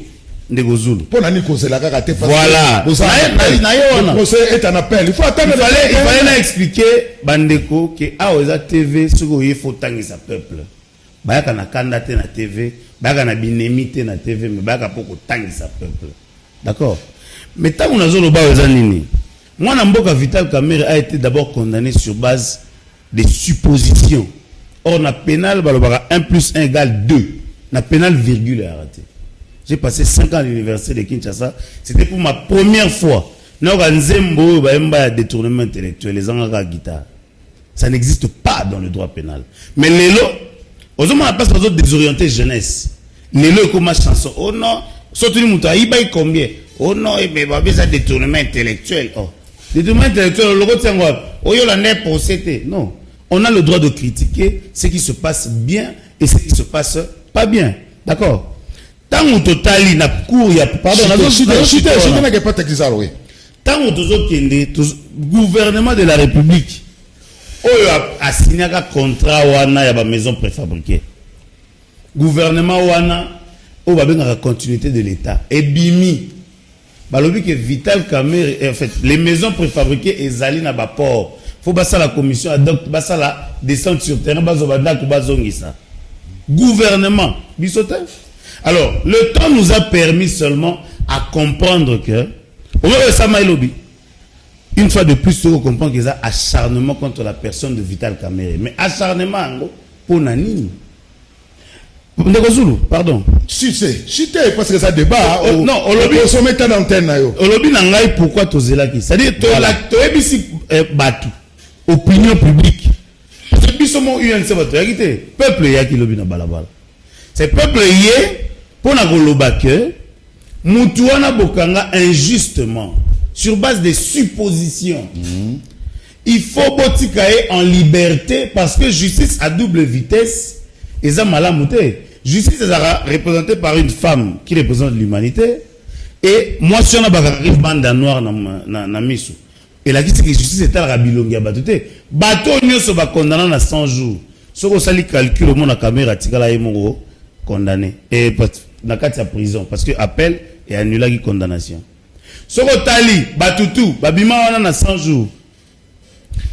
ndeko Zulu. Pour nani kozela kaka te parce voilà. Le procès est un appel. Il faut attendre. Il fallait expliquer bandeko que aoza TV ce qu'il faut tangi sa peuple. Bayaka na kanda te na TV, bayaka na binemi te na TV, mais bayaka poko tangi sa peuple. D'accord? Mais tant on a zolo ba oza nini? Moi na mboka Vital Kamerhe a été d'abord condamné sur base des suppositions. Or na pénal balobaka 1 + 1 = 2. Na pénal virgule a raté. J'ai passé 5 ans à l'université de Kinshasa. C'était pour ma première fois. Nous avons un détournement intellectuel, les gens ont la guitare. Ça n'existe pas dans le droit pénal. Mais les lots, on a pas besoin de désorienter jeunesse. Les lots comme ma chanson. Oh non, surtout les moutons, il paye combien? Oh non, mais va besoin de détournement intellectuel. Oh, détournement intellectuel, le retient quoi? Oh, il y a la pour c'était. Non, on a le droit de critiquer ce qui se passe bien et ce qui se passe pas bien. D'accord? Tant au total, il y a cours, il y a pardon. Je n'ai pas t'exagérer, oui. Tant au gouvernement de la République. Oyo a signé un contrat wana ya ba maison préfabriquée. Gouvernement wana o ba benga la continuité de l'État. Et bimi balobi que Vital Kamerhe en fait les maisons préfabriquées ezali na ba port. Faut basa la commission donc basa la descente sur terrain bazo banda ko bazongisa. Gouvernement bisote. Alors, le temps nous a permis seulement à comprendre que oyo ça mailobi. Une fois de plus, tu comprends qu'il y a acharnement contre la personne de Vital Kamerhe. Mais acharnement, pour Nani. Pardon. Si c'est parce que ça débat. Non, on l'a sommet d'antenne. On l'a dit, pourquoi tu es là? C'est-à-dire, tu es ici, battu. Opinion publique. Parce que nous sommes UNC, peuple y a qui lobby dans balabala. C'est peuple y est pour na goloba que Moutouana Bokanga injustement. Sur base des suppositions. Il faut botikaye en liberté parce que justice à double vitesse et ça malamouté. Justice est représentée par une femme qui représente l'humanité et moi si on a une bande noire na misu. Et la justice est à la bilongi à batute. Bateau nyoso ba condamné à 100 jours. Soko sali calcul au monde à caméra tikala yemo condamné et na kati ya prison parce que appel et annulé condamnation. Soko tali batutu babima wana na 100 jours.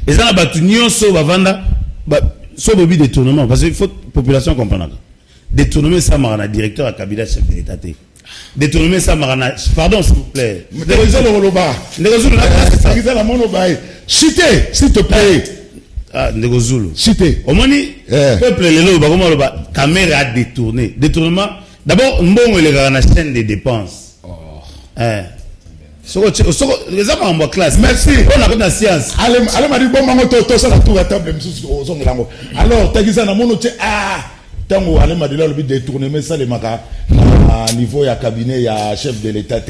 Et ça na batu nyonso bavanda so bobi détournement parce qu'il faut population comprendre. Détournement ça marana directeur à cabinet chef de l'État. Détournement ça marana pardon s'il vous plaît. Cité s'il te plaît. Ah Ndegozulu. Cité. Omoni peuple lelo ba comment ba caméra a détourné. Détournement d'abord mbongo le na chaîne de dépenses. Les hommes en bonne classe. Merci. On a la science. Allez, m'a dit bon mango to ça la tour à table alors t'as na mono tango allez m'a dit là le but détourner mais ça les maka à niveau ya cabinet ya chef de l'État.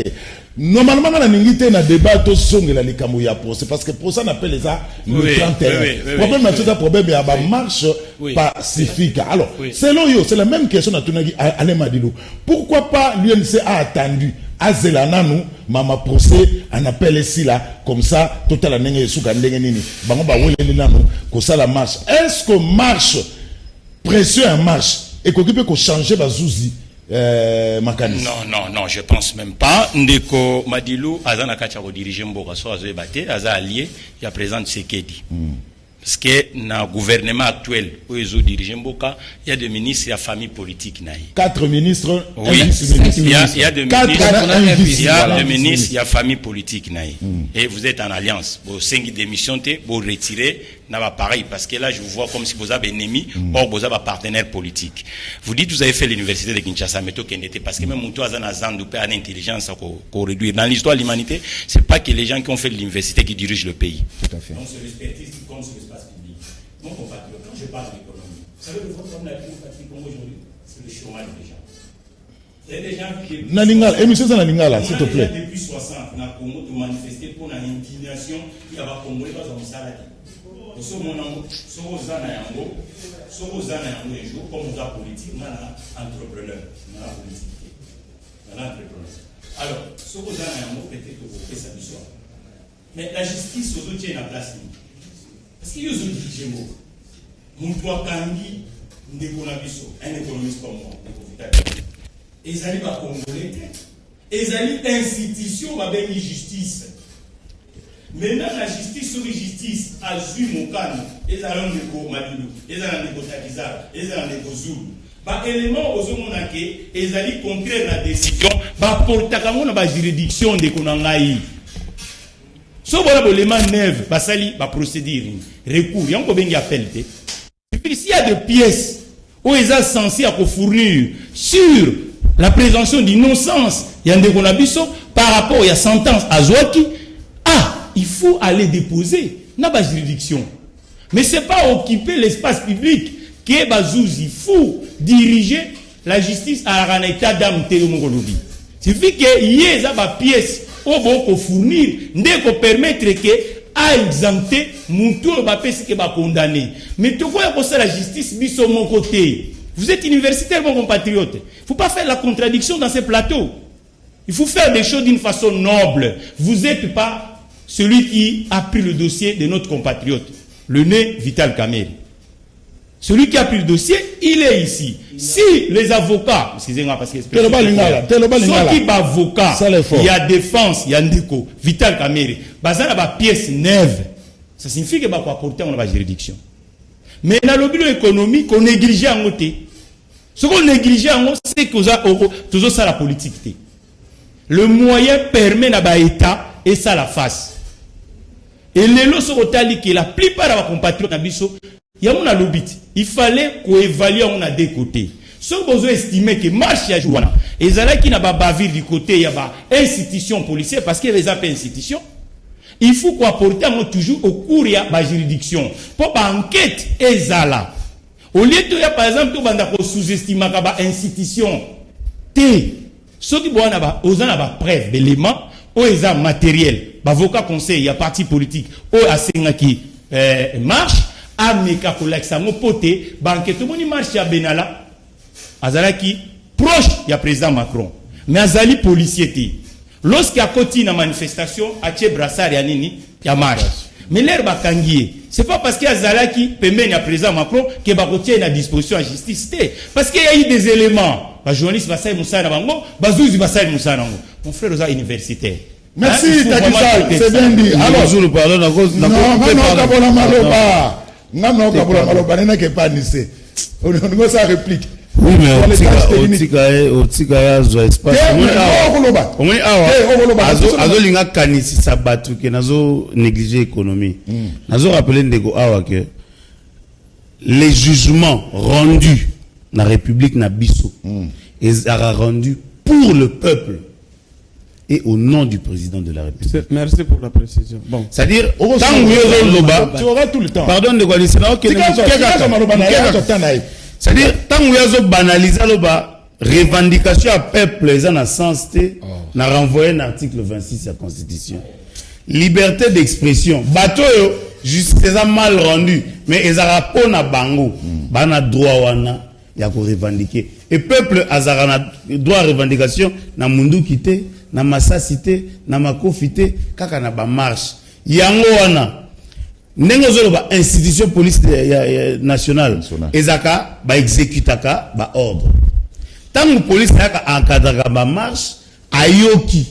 Normalement na ningité na débat to songela likambo ya procès parce que pour ça on appelle ça le 31. Problème na tout problème ya ba marche pacifique. Alors, selon yo, c'est la même question à Tunagi allez m'a dit pourquoi pas l'UNC a attendu Azelana nous mama procès on appelle ici là comme ça total la nenge suka ndenge nini bango ba weleli nanu ko ça la marche est-ce que marche pression en marche et qu'on peut changer bazouzi Makani. Non, je pense même pas. Ndeko Madilou azana kacha ko diriger mboka so azo ebate aza allié ya président Tshisekedi. Parce que dans le gouvernement actuel, où ils ont dirigé Mboka, il y a des ministres et la famille politique. 4 ministres, oui, il y a des ministres, il y a des ministres, il y a famille politique. Et vous êtes en alliance. Vous 5 démissions, vous retirez, n'a pas pareil, parce que là, je vous vois comme si vous avez un ennemi, or vous avez un partenaire politique. Vous dites, vous avez fait l'université de Kinshasa, mais tout n'était parce que même Moutou a une intelligence qu'on réduire. Dans l'histoire de l'humanité, c'est pas que les gens qui ont fait l'université qui dirigent le pays. Tout à fait. Donc, c'est l'expertise qui compte sur l'espace public. Mon compatriote, quand je parle d'économie, vous savez le problème de la vie au Congo aujourd'hui, c'est le chômage des gens. Il y a des gens qui. Nalingala, émission ça Nalingala, s'il te plaît. Depuis 60, on a Congo de manifester pour une indignation qui a Congolais dans un salade. Ce mon amour, ce aux années un jour, comme nous avons politique, nous avons entrepreneur, nous avons politique, nous avons entrepreneur. Alors, ce aux années un peut-être que vous faites sa mission. Mais la justice, aux autres, est en place. Parce qu'il y a des gens qui Moutoua Kangi, un économiste comme moi, et ils allaient pas congolais, et ils allaient institution, va bien justice. Maintenant, la justice sur la justice a vu mon canne, ils allaient en Madilou, ils allaient en Takizar, ils allaient en Zoul. Bah, élément aux hommes et ils allaient contraire la décision, bah, pour Takamon, la juridiction de Konangaï. So voilà l'élément neuf, bah, sali, bah, procédure, recours, il y a encore bien appel. Et puis, s'il y a des pièces où ils sont censés fournir sur la présomption d'innocence yande konabiso par rapport à la sentence à Zouaki, il faut aller déposer dans la juridiction. Mais ce n'est pas occuper l'espace public qui est bazouzi. Il faut diriger la justice à un état d'âme. Il suffit que y ait des pièces au bon pour fournir, pour permettre que à exempter mon tour qui va condamner. Mais tout quoi pour la justice mis sur mon côté. Vous êtes universitaire, mon compatriote. Il ne faut pas faire la contradiction dans ces plateaux. Il faut faire des choses d'une façon noble. Vous n'êtes pas celui qui a pris le dossier de notre compatriote, le né Vital Kamerhe. Celui qui a pris le dossier, il est ici. Si les avocats, excusez-moi parce que c'est qui avocat, il y a défense, il y a ndeko, Vital Kamerhe, bazana ba pièce neuve. Ça signifie que ba ko apporter on la juridiction. Mais dans le bureau économique, on néglige en côté. Ce qu'on néglige en c'est que toujours ça la politique. Le moyen permet à l'État et ça la face. Et les lots sont que la plupart de nos compatriotes il y a un lobby. Il fallait qu'on évalue on a des côtés. Si vous estimez que marche à Jouana, et ça qui n'a pas bavir du côté, il y a pas institution policière parce qu'il y a des appels institutions. Il faut qu'on apporte toujours au cours de la juridiction. Pour enquête et zala. Au lieu de par exemple, tout le monde sous-estimer institution. Ceux qui ont des preuves d'éléments, ou des matériels, avocat conseil, il y a parti politique, ou à qui marche, à Meka Kolaksa, mon poté, banque tout le monde marche à Benalla, Azalaki, proche, il y a président Macron. Mais Azali policier. Lorsqu'il y a côté une manifestation, à Tché Brassard et Anini, il y a marche. Mais l'air bakangier, c'est pas parce qu'il y a Zalaki, Pemben, à président Macron, qu'il y a une à disposition à justice. Parce qu'il y a eu des éléments. Les journalistes Bassaï Moussa Nabango, Bazouzi Bassaï Moussa Nabango. Mon frère est universitaire. Merci, Tadissa, c'est bien dit. Alors, je vous parle à cause de la non, Maloba, n'est pas nissé. On a sa réplique. Oui, mais au Tika, espace. Azolinga kanisi sabatu ke nazo négliger l'économie. Nazo rappeler ndeko awa que les jugements rendus dans la République Nabiso ils a rendu pour le peuple et au nom du président de la République. Merci pour la précision. Bon. C'est-à-dire, tu auras tout le temps. Pardon de quoi, c'est-à-dire, tant que vous banalisez la revendication à peuple, ils ont un sens, on a renvoyé un article 26 de la Constitution. Liberté d'expression. Bateau, justice mal rendu, mais ils ont rapport à Bango. Ils ont droit à revendiquer. Et peuple a droit à revendication dans Mundu Kité, dans Massa Cité, dans Mako Fité, kaka na ba marche. Yango wana. Nengo zolo ba institution police nationale ezaka ba exécutaka ba ordre. Tant police naka encadraka ba marche ayoki.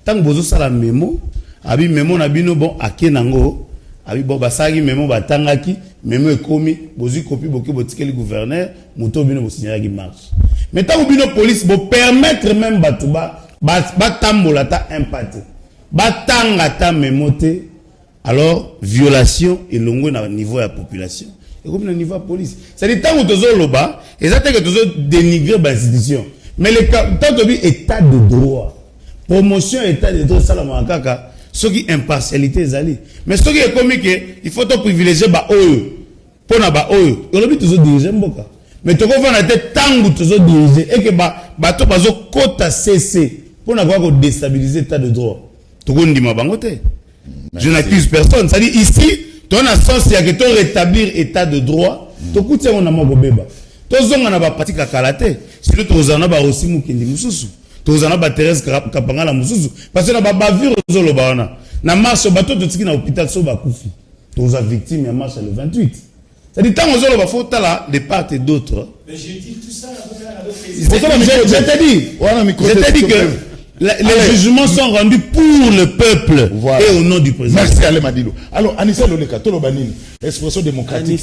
Tant bozo sala memo, abi memo na bino bon akenango, abi bon basagi memo batangaki, memo ekomi, bozu copie boki botikeli gouverneur, moto bino bo signalaki marche. Mais tant bino police bo permettre même batuba ba tambola ta impate. Batanga ta memote. Alors, violation et longue au niveau de la population. Et comme au niveau de la police. C'est-à-dire, tant que tu as là-bas, et ça que tu as dénigré l'institution. Mais tant que tu as état de droit, promotion état de droit, ça la manquaka, ce qui est impartialité, mais ce qui est comique, il faut te privilégier bah oyo. Pour na ba oyo. Et le tu as dirigé mboka. Mais tu as fait la tête tant que tu as dirigé et que bah tu as quota cessé pour n'avoir que déstabiliser l'état de droit. Tu as dit ma bangote. Je n'accuse personne. C'est-à-dire ici, tu as un sens que tu rétablir l'état de droit. Tu as un amour bébé. Tu as un pratique à Kalate. Sinon, tu as un aussi Moukendi Moussoussou. Tu as un Thérèse Kapanga la Moussoussou. Parce que tu as un bavure aux Zolobana. Na marche au bateau, tu as un hôpital Soba Koufi. Tu as une victime, il marche le 28. C'est-à-dire, tant que tu faut là, de part et d'autre. Mais j'ai dit tout ça. Je t'ai dit que les jugements sont rendus pour le peuple et au nom du président. Merci Alain Madilo. Alors, Anissé Loleka, Tolobanine, expression démocratique.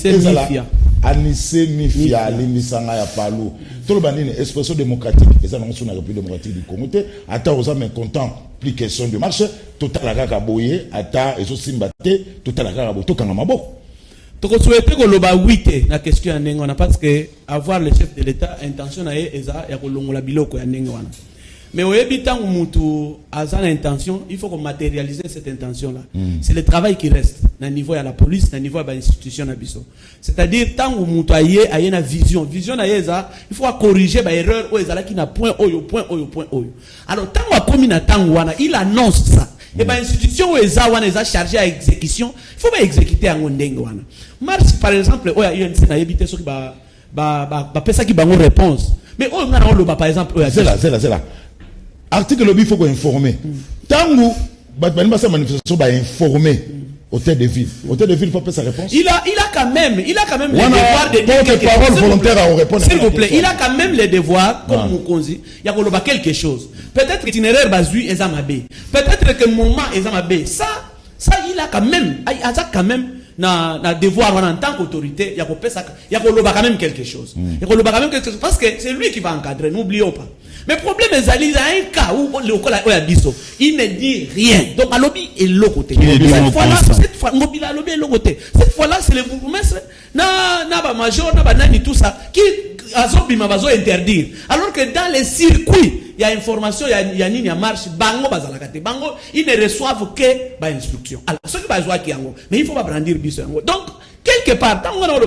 Anissé Mifia, Limisanga ya Palou. Tolobanine, expression démocratique. Et ça, nous sommes dans la République démocratique du Congo. Attends, aux hommes incontents, plus question de marche. Total la Kakaboye, Attends, et Simbate, Total la Kakabo, Tokangamabo. Tu souhaites que l'oba 8 la question en Nengwana parce que avoir le chef de l'État intention na eza ya kolongola biloko ya Nengwana. Mais au habitant mutu a l'intention, il faut qu'on matérialise cette intention là. C'est le travail qui reste na niveau à la police, na niveau à l'institution na biso. C'est-à-dire tant que mutu aye na vision na yeza, il faut corriger ba erreur o ezala ki na point oyo. Alors tant que komi na tango wana, il annonce ça. Et ben institution eza chargée à exécution, il faut pas exécuter en ndenge wana. Marche par exemple oya UNC na yebite soki ba pesa ki bango réponse. Mais on ngana lo par exemple oya c'est là. Article lobby, il faut qu'on informe. Tango, sa manifestation va informer hôtel de ville. Hôtel de ville, il faut faire sa réponse. Il a quand même le devoir de dire quelque chose. Parole volontaire à répondre. S'il vous plaît, il a quand même le devoir, comme Moukonzi, il y a quelque chose. Peut-être que l'itinéraire basui est Zamabé. Peut-être que le moment est Zamabé. Ça, il a quand même, na devoir en tant qu'autorité, il y a quand même quelque chose. Parce que c'est lui qui va encadrer, n'oublions pas. Mais le problème est qu'il y a un cas où il ne dit rien. Donc, à lobby est l'autre côté. Cette fois-là, c'est le bourgmestre, na major, na nani, tout ça, qui a interdire. Alors que dans les circuits, il y a information, il y a une marche, bango bazalakate. Bango, ils ne reçoivent que instruction. Alors, ceux qui bazouent qui yango, mais il faut pas brandir biso yango. Donc, quelque part, tant qu'on a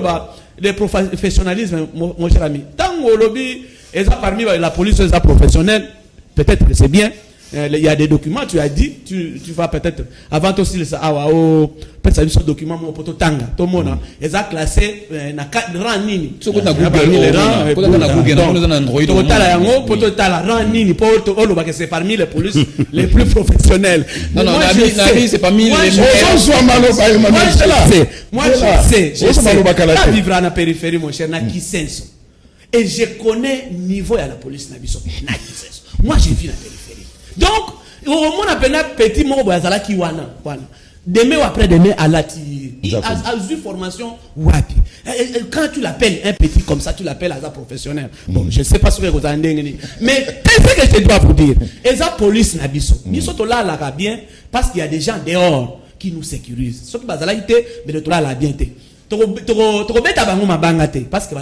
le professionnalisme, mon cher ami, tant qu'on lobby, et ça parmi la police, les professionnels, peut-être que c'est bien. Il y a des documents, tu as dit, tu vas peut-être, avant aussi le peut-être ça ce document, mon pote tanga, tout le monde, ils ont classé, na rang nini. Ce qu'on a Google, c'est parmi les polices les plus professionnels. Non, c'est parmi les moi, je sais. Là, vivre en périphérie, mon cher, na qui senso. Et je connais le niveau à la police, na biso. Moi, j'ai vu la périphérie. Donc, au moment où on appelle un petit mot, qui wana. Demain ou après-demain, à la a formation wapi. Quand tu l'appelles un petit comme ça, tu l'appelles à un professionnel. Bon, je ne sais pas ce que vous avez dit. Mais qu'est-ce que je dois vous dire? Et la police n'a biso. Biso to là bien parce qu'il y a des gens dehors qui nous sécurisent. Ce qui bazala été, mais de là la bien été. Parce que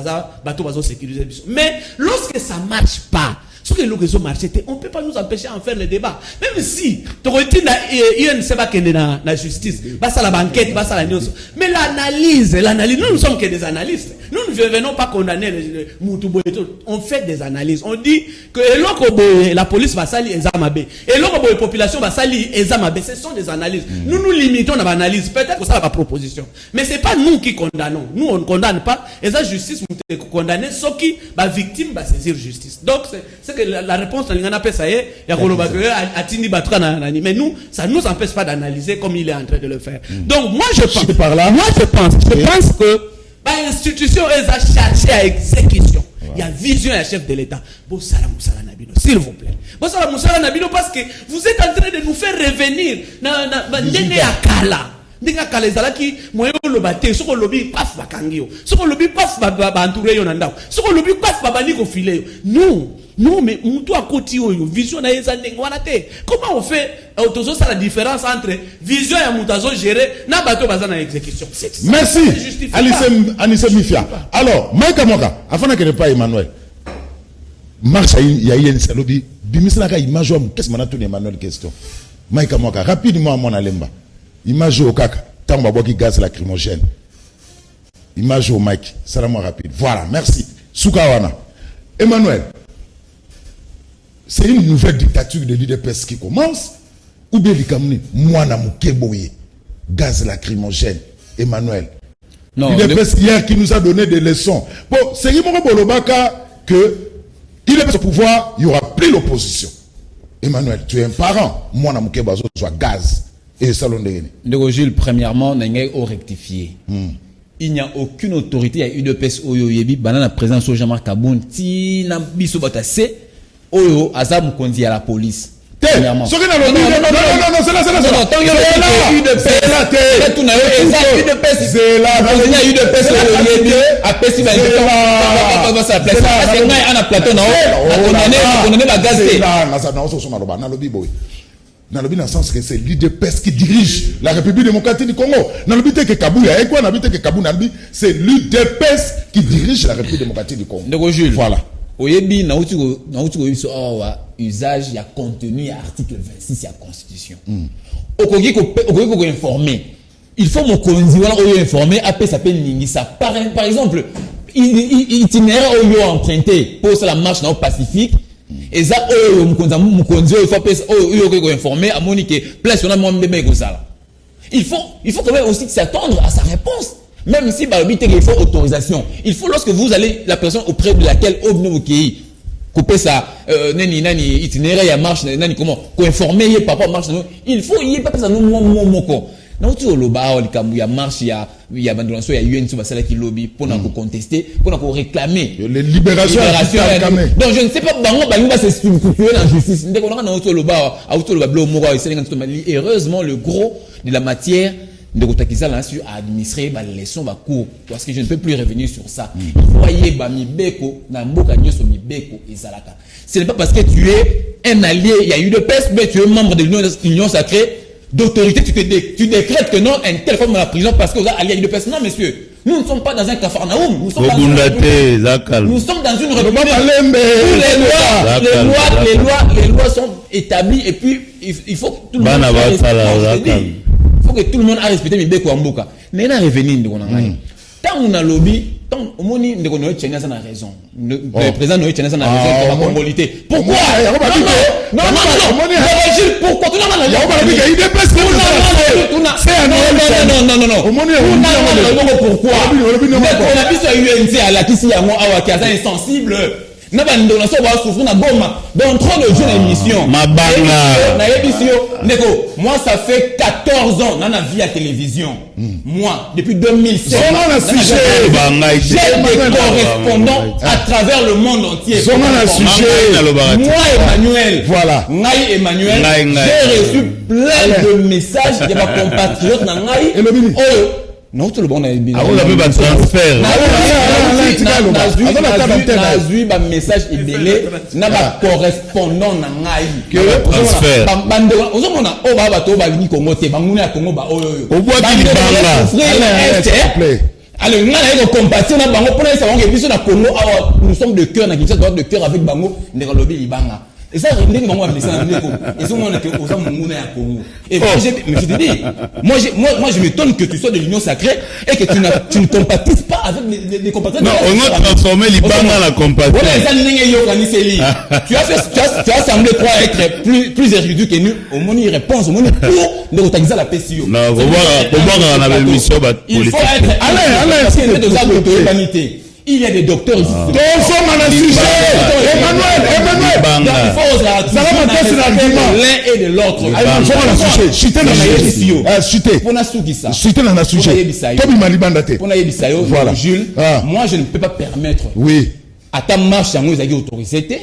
bateau va sécuriser. Mais lorsque ça ne marche pas, ce que l'occasion marché, on ne peut pas nous empêcher d'en faire le débat. Même si, il y a une la justice, la banquette, la news. Mais l'analyse, nous ne sommes que des analystes. Nous ne venons pas condamner les on fait des analyses. On dit que la police va salir Ezamabé. Et la population va salir Ezamabé. Ce sont des analyses. Nous nous limitons à l'analyse. Peut-être que ça va la proposition. Mais ce n'est pas nous qui condamnons. Nous, on ne condamne pas. Et la justice, nous condamner ceux qui, la victime, va saisir justice. Donc, c'est que la réponse, mais nous, ça ne nous empêche pas d'analyser comme il est en train de le faire. Donc, moi, je pense que l'institution est chargée à exécution. Il y a vision et chef de l'État. S'il vous plaît. Parce que vous êtes en train de nous faire revenir dans ndinga kala ezalaki moyo lobate soko lobi paf bakangio soko lobi paf ba entouré yo nandao soko lobi paf babani ko filer non mais mutu akoti oyo vision na yeza ndengwana te. Comment on fait autozo ça la différence entre vision ya mutazo gérer na bato bazana exécution? Merci Anissé Mifia. Alors Maïka Moka afin que ne pas Emmanuel marche il y a une salobi bimisla ka image qu'est-ce que manato Emmanuel question Maïka Moka rapidement mon alemba. Image au caca, tant que qui gaz lacrymogène. Image au Mike, ça va rapide. Voilà, merci. Soukawana. Emmanuel, c'est une nouvelle dictature de l'UDPS qui commence. Ou bien les moi na mukeboye, gaz lacrymogène. Emmanuel. Non. L'UDPS hier qui nous a donné des leçons. Bon, c'est Imoro Bolobaka que il est au pouvoir, il n'y aura plus l'opposition. Emmanuel, tu es un parent. Moi na mukeboye soit gaz. Et salon de Gilles, premièrement, on rectifié. Il n'y a aucune autorité à UDPS Oyo Yebi, banana présence au Jean-Marc Kaboun, ti na biso batase, Oyo Azam Kondi à la police. Premièrement. Non, c'est là. dans le sens que c'est l'UDPS qui dirige la République démocratique du Congo. Dans le but que Kabouya, et quoi, dans le but que Kabouya, c'est l'UDPS qui dirige la République démocratique du Congo. Donc, Jules, voilà. Oyebi, na usage, il y a contenu, il y a article 26, il y a constitution. Okogi ko informer. Il faut mon konzi wala oyo informer, après ça s'appelle Ningisa. Par exemple, itinéraire oyo emprunté pour la marche au Pacifique. Et ça, il faut informer à Monique, place on a moins bébé que ça. Il faut quand même aussi s'attendre à sa réponse. Même si il faut autorisation. Il faut lorsque vous allez, la personne auprès de laquelle couper ça, itinéraire, il y a marche, comment, informer par rapport à marche, il faut, il y a pas ça, non, tu il y a marche, il y a abandonation, il y a UN, qui lobby pour nous contester, pour nous réclamer. Les libérations. Donc, je ne sais pas, on va se structurer la justice. Heureusement, le gros de la matière de Kotakiza là sur administrer les leçons cours parce que je ne peux plus revenir sur ça. Il faut y mibeko na mboka nyoso mibeko ezalaka. Ce n'est pas parce que tu es un allié, il y a eu de peste, mais tu es membre de l'Union sacrée d'autorité, tu décrètes que non, un tel forme dans la prison parce que vous êtes allié à une peste. Non, messieurs, nous ne sommes pas dans un cafarnaum. Nous sommes dans une république où les lois sont établies et puis il faut que tout le monde il faut que tout le monde a respecté mes béco amboka. Mais na revenir de konanga. Tant on a lobby, tant au moni de kono tchena ça na raison. Le président Noé tchena ça na raison pour la congolité. Pourquoi? Non. Pourquoi tu n'as pas la pourquoi? On a vu sur UNC à la Kissi à moi à insensible. N'a pas de nation va souffrir na goma dans trop de jeunes émissions. Ma banga. Na émission Neko, moi ça fait 14 ans dans la vie à télévision. Moi depuis 2007. J'ai des correspondants à travers le monde entier. Moi Emmanuel. Voilà. Ngai Emmanuel. J'ai reçu plein de messages de ma compatriote na ngai. Non, tout le monde a bien. Ah, on a vu un transfert. Nazui, un message ébélé, n'a pas correspondant na ngai. Que transfert. Bande, on a au baba to ba ni Congo te, banguni a Congo ba oyo. Au bois qui banga. Alors, nous allons compatir na bango pour ça on est biso na Congo, nous sommes de cœur na Kinshasa, de cœur avec bango, ne lobby libanga. Et ça, je me bango message ndeko. Et ça on a que aux amunguna ya Congo. Et mais je te dis, moi je m'étonne que tu sois de l'Union sacrée et que tu ne compatisses pas avec les compatriotes. Non, on a transformé l'Ibanga la compatie. Tu as semblé croire être plus érudit que nous. Au moins, il répond, au moins, pour nous organiser la PCO. Non, on va avoir une mission. Il faut être. Allez. Il y a des docteurs ici. Emmanuel. Il faut l'un et de l'autre. Jules, moi je ne peux pas permettre. Oui. À ta marche,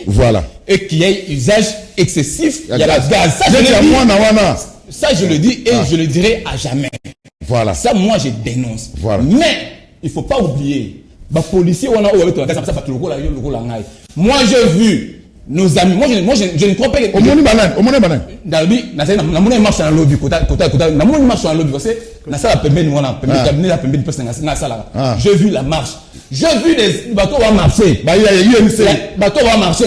voilà. Et qu'il y ait usage excessif, il y a la gaz. Ça, je le dis et je le dirai à jamais. Voilà. Ça, moi, je dénonce. Voilà. Mais, il ne faut pas oublier. Moi j'ai vu nos amis, moi je ne crois pas que j'ai vu la marche, j'ai vu des bateaux va marcher, bateaux va marcher,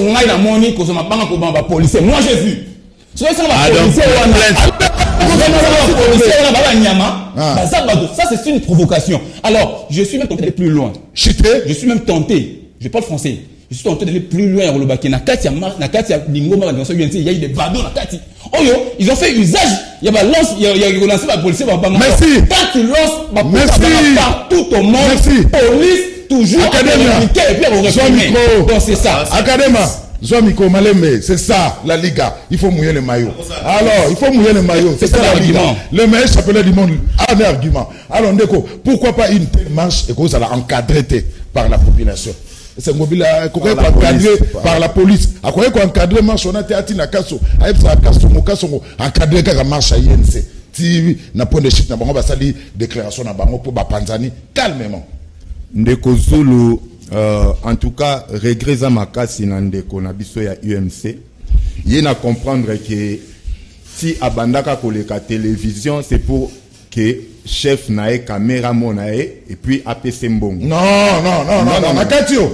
moi j'ai vu. Ça c'est une provocation. Alors, je suis même tenté d'aller plus loin. Je suis même tenté. Je parle français. Je suis tenté d'aller plus loin. Il y a eu des badauds. Ils ont fait usage. Il y a lancé la police. Merci. Quand tu lances partout au monde, police toujours. Et puis on répond. Donc c'est ça. Zoamiko Malembe, c'est ça la Liga. Il faut mouiller les maillots. Alors, il faut mouiller les maillots. C'est ça l'argument. Le meilleur championnat du monde a un argument. Alors, Ndeko, pourquoi pas une telle marche et qu'on a encadré par la population? C'est mobile encadré par la police. À quoi qu'on encadré marche, on a été à Kasso. Encadré la marche à INC. Si n'a point de chute, n'a pas sali déclaration n'a pas pour Panzani calmement. Ndeko Zulu. En tout cas, regret Zamakasi Nandeko Nabiso ya UMC. Il y a à comprendre que si abandaka koleka télévision c'est pour que chef nae caméra monae et puis APC mbongo. Non, Nakatio.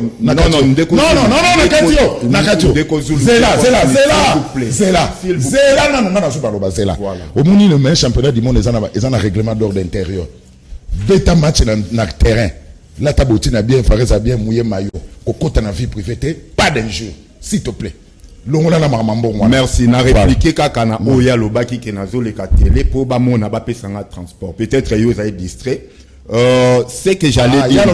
Au Mouni, le meilleur championnat du monde, ils ont un règlement d'ordre intérieur. Bêta match dans le terrain. Là, ta bottine a bien, Fares a bien mouillé maillot. Coco, t'as vie privée, pas d'injure. S'il te plaît. Merci. Na répliqué kakana oya lobaki kenazo le télé pour ba mona ba pesanga transport. Peut-être yo za distrait. C'est que j'allais dire.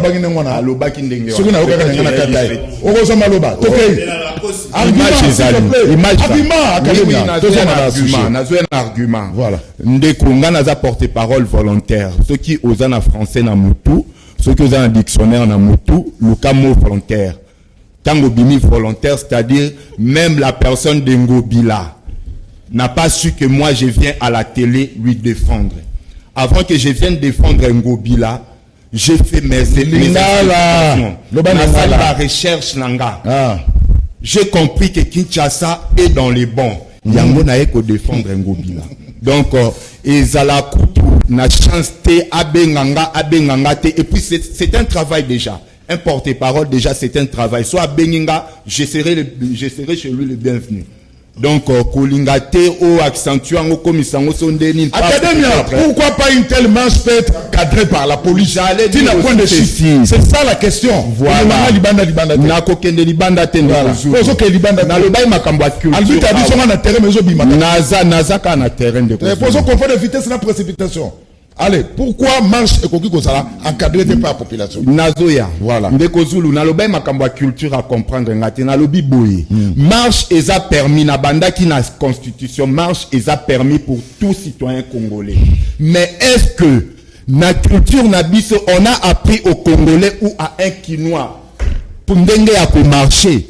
Lobaki ndenge. Ce qu'on a regardé na kataye. Orozo maloba. Tokei. Image. Nazo un argument. Voilà. Ndekonga naza porte-parole volontaire. Ceux qui osent en français na mutu, ceux qui osent en dictionnaire na mutu, le mot volontaire. Tango Bimi volontaire, c'est-à-dire même la personne d'Engobila n'a pas su que moi je viens à la télé lui défendre. Avant que je vienne défendre Ngobila, j'ai fait mes la recherche nanga. J'ai compris que Kinshasa est dans les bons. Yango na eko défendre Ngobila. Donc ezala kutu na chance te abenganga te et puis c'est un travail déjà. Un porte-parole déjà c'est un travail. Soit Beninga, je serai chez lui le bienvenu. Donc Kolinga te o accentuant au commissaire Sondeni. Académia, pourquoi pas une telle marche peut être cadrée par la police? J'allais dire c'est ça la question. Voilà. Na kokende libanda te poso ke libanda na lobai makambo culture. Albi tabi songa na terrain mezo bima. Naza ka na terrain de. Poso confort de vitesse na précipitation. Allez, pourquoi marche et koki kozala encadré par la population? Nazoya. Voilà. Ndeko Zulu na lobai makambo culture à comprendre ngati na lobi boye. Marche eza permis na banda qui na constitution marche eza permis pour tout citoyen congolais. Mais est-ce que na culture na biso on a appris aux Congolais ou à un Kinois pour ndenge ya ko marcher?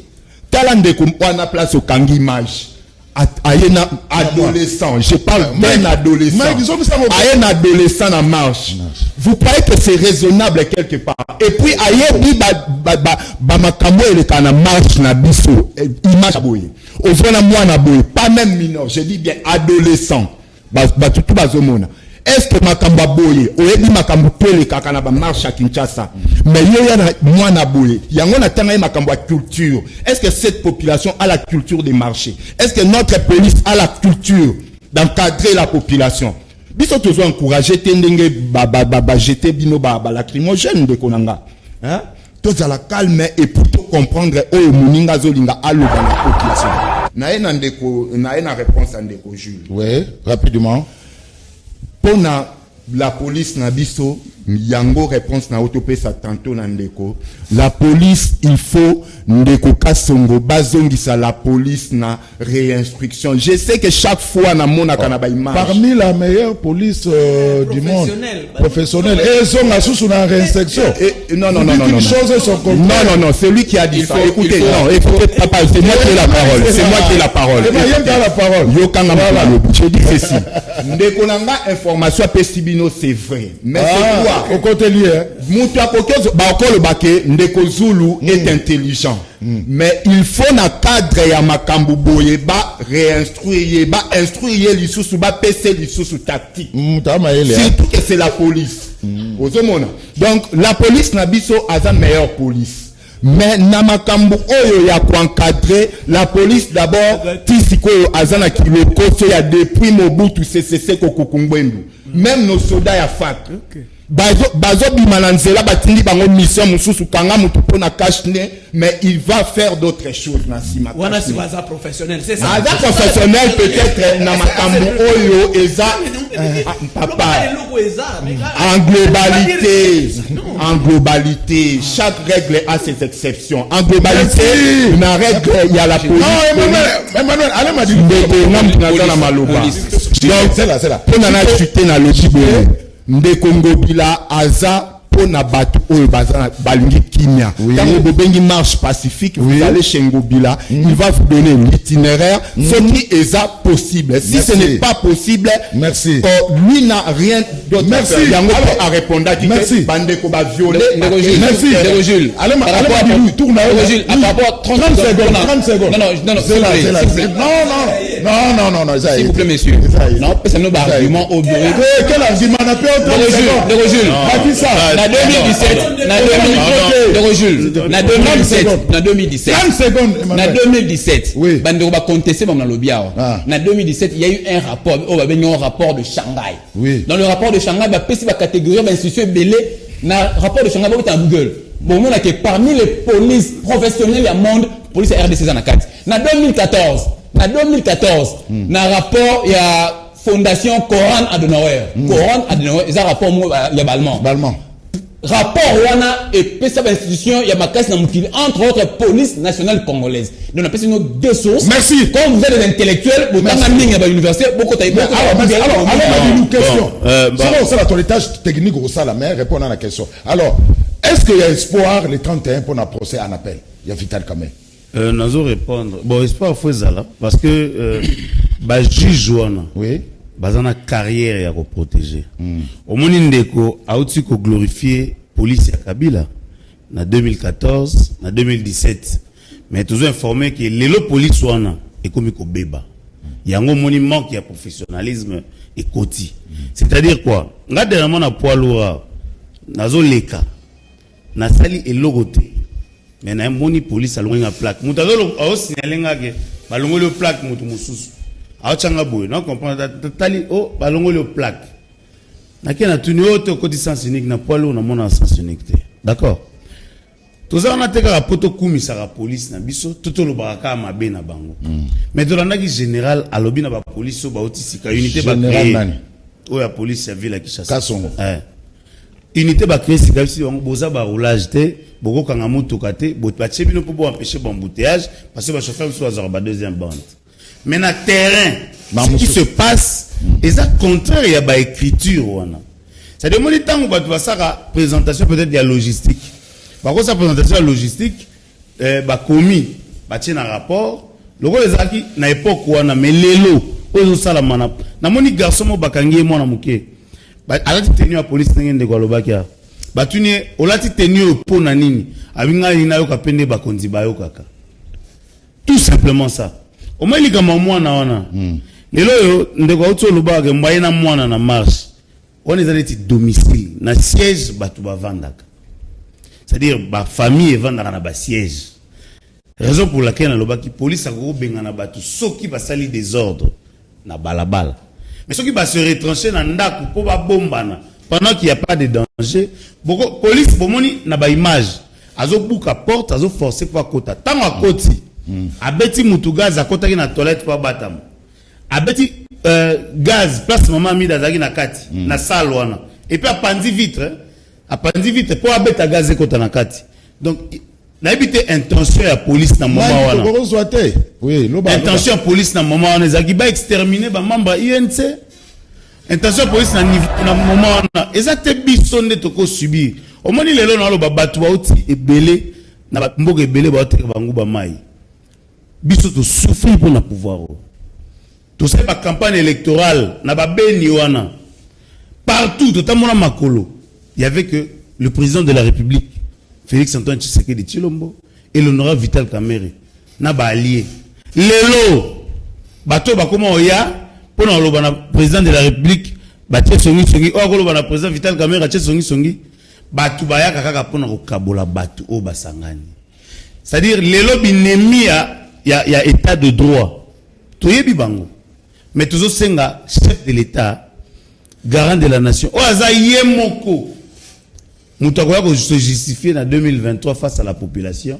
Tala ndeko wana place au kangi marche. Un adolescent, je parle d'un adolescent. Un adolescent en marche. Vous croyez que c'est raisonnable quelque part? Et puis, ailleurs, makambo ele kana marche na biso, image boye. Ozona mwana boye, pas même mineur, je dis bien adolescent. Tout bazomona. Est-ce que makambo boye, oyebi makambo tole kakana ba marche à Kinshasa? Mais yo ya mwana boye, yango na tanga makambo culture. Est-ce que cette population a la culture des marchés? Est-ce que notre police a la culture d'encadrer la population? Biso tozo encourager tendenge jeter bino lacrymogène de konanga. Hein? Tous à la calme et pour comprendre oyo muninga zolinga aloba la population. Na ena réponse à ndeko Jules. Oui, rapidement. Pour la police na biso yango réponse na autopesa tantôt na ndeko. La police il faut ndeko kasongo bazongisa la police na réinstruction. Je sais que chaque fois na mona kana ba image. Parmi la meilleure police du monde professionnelle et son asusu na réinstruction. Non, c'est lui qui a dit ça. Écoutez, papa, c'est moi qui ai la parole. C'est moi qui ai la parole. Yo kanga je dis ceci. Ndeko nanga information pesibino c'est vrai. Mais c'est quoi? Au côté lié. Mutua pokezo ba okolo bake ndeko Zulu est intelligent. Mais il faut na cadre ya makambu boye ba réinstruire ba instruire lisusu ba PC lisusu tactique. Surtout que c'est la police. Donc la police na biso a une meilleure police. Mais na makambu oyo ya encadrer la police d'abord tisiko azana kiloko so ya depuis Mobutu CCC kokukungwendu. Même nos soldats ya FAC. Bazo bimananzela batindi bango mission mususu kanga mutu pona kashne, mais il va faire d'autres choses na sima. Wana si baza professionnel, c'est ça. Baza professionnel peut-être na makambu oyo eza papa. En globalité, chaque règle a ses exceptions. En globalité, na règle il y a la police. Non, Emmanuel, allez m'a dit na maloba. C'est là. Pona na chuter na logique. Ndeko Ngobila aza pona batu oyo bazana balingi kimia. Quand bobengi marche pacifique, vous allez chez Ngobila, il va vous donner l'itinéraire, ce qui est possible. Si ce n'est pas possible, merci. Lui n'a rien d'autre à faire. Yango a répondu à merci. Bandeko ba violer. Merci. Jules. Allez, tourne à 30 secondes. Non. Non. Non, s'il vous plaît, messieurs. Non, c'est un argument au bureau. Quel argument n'a pas autant de Rojul. En 2017, Bandero va contester dans le biao. En 2017, il y a eu un rapport, un rapport de Shanghai. Dans le rapport de Shanghai, il y a une catégorie d'institutions belées. Dans le rapport de Shanghai, il y a Google. Bon, on a que parmi les polices professionnelles, il y a monde, police RDC en 4. En 2014, dans le rapport, il y a Fondation Coran Adenauer. Coran Adenauer, il y a un rapport, il y a Balman. Rapport Wana et PSA institution, il y a ma casse entre autres police nationale congolaise. Donc on appelle ça deux sources. Merci. Quand vous êtes des intellectuels, vous avez une université, beaucoup de alors, une question. C'est la toilettage technique au salaire, mais répondre à la question. Alors, est-ce qu'il y a espoir les 31 pour un procès en appel? Il y a Vital Kamé. Nous allons répondre. Bon, espoir, faut ça là. Parce que, juge Wana. Oui. Bazana carrière à protéger. Au moment ndeko a aussi glorifier police à Kabila en 2014, en 2017. Mais toujours informé que les police wana est comme ko beba. Il y a un monument qui a professionnalisme et koti. C'est-à-dire quoi? Nga dernièrement na poids lourd nazo leka na sali et logote. Mais na moni police a loin plaque. Mutazolo a signaler nga ke balongo le plaque mutu mususu. Non, comprendre. Tali, oh, balongo le plaque. Na qui na tenu autre côté sens unique, na poids lourd, na mon sens unique. D'accord? Tout ça, on a teka rapoto koumi sa la police, na biso, tout le baraka ma be na bango. Mais dans la général, à l'obi na ba police, so ba otisi ka unité ba créer. Oh, la police, la ville qui chasse. Kassongo. Unité ba créer, c'est comme si on boza ba roulage te, boko kanga moto kate, ba tchebino pour empêcher l'embouteillage, parce que ba chauffeur soit à ba deuxième bande. Mais dans le terrain, ce qui se passe, c'est contraire, il y a une écriture. C'est-à-dire que temps où tu vas faire la présentation peut-être de la logistique. Par contre, sa présentation de la logistique, commis, un rapport, le gars est qui n'a époque où on a mais l'élo, aux salamana. Na moni garçon mo bakangi mo na muke. Ba alati tenu la police n'engende kwa lobakia. Ba tuni olati tenu po na nini. Abinga ina yo kapende ba konzi ba yo kaka. Tout simplement ça. Au moins, il y a un mois, les loyaux, ndeko auto luba ke mbaye na mwana na marche. On est allé domicile, na siège batu ba vandaka. C'est-à-dire ba famille vandaka na ba siège. Raison pour laquelle na loba ki police a go benga na batu soki ba sali désordre na balabala. Mais soki ba se retrancher na ndaku po ba bombana pendant qu'il y a pas de danger, boko police bomoni na ba image. Azo buka porte, azo forcer kwa kota. Tango akoti abeti mutu gaz akota ki na toilette pa batam. Abeti gaz place maman mi dazaki na kati na salle wana. Et puis apandi vitre pour abeta gaz ekota na kati. Donc na ebité intention ya police na moment wana. Oui, intention ya police na moment wana ezaki ba exterminer ba membre INC. Intention police na moment wana ezate biso nde toko subir. Au moins lelo na lo ba batu ba uti ebele na mboka ebele ba oteka bangu ba mai. Biso to souffrir pour le pouvoir. Tout ça la campagne électorale na ba beni wana. Partout totalement makolo. Il y avait que le président de la République Félix Antoine Tshisekedi Tshilombo et l'honorable Vital Kamerhe na ba allié. Lelo bato ba comment oya pour na président de la République ba tsongi o ko na président Vital Kamerhe tsongi batu ba ya kaka pour na ko kabola batu o basangani. C'est-à-dire lelo binemi il y a état de droit. Tout est bibango. Mais toujours senga chef de l'État, garant de la nation. Oh aza yemoko. Mutakoya ko se justifier en 2023 face à la population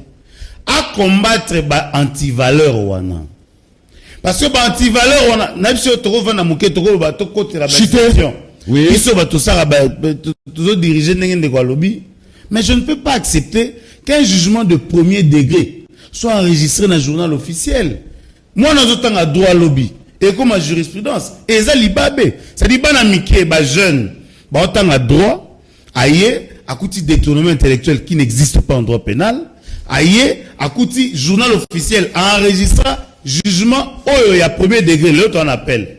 à combattre ba anti-valeur wana. Parce que ba anti-valeur wana na biso to vana muke to ko ba to côté la situation. Oui. Ils sont tout ça ba toujours diriger ndenge kwa lobby. Mais je ne peux pas accepter qu'un jugement de premier degré soit enregistré dans le journal officiel. Moi, nous avons droit à lobby. Et comme ma jurisprudence, et ça libabé. Ça dit, bana mike, ba jeune, ba autant à droit, aïe, à côté détournement intellectuel qui n'existe pas en droit pénal, aïe, à côté journal officiel, enregistré jugement, oh, il y a premier degré, l'autre on appelle.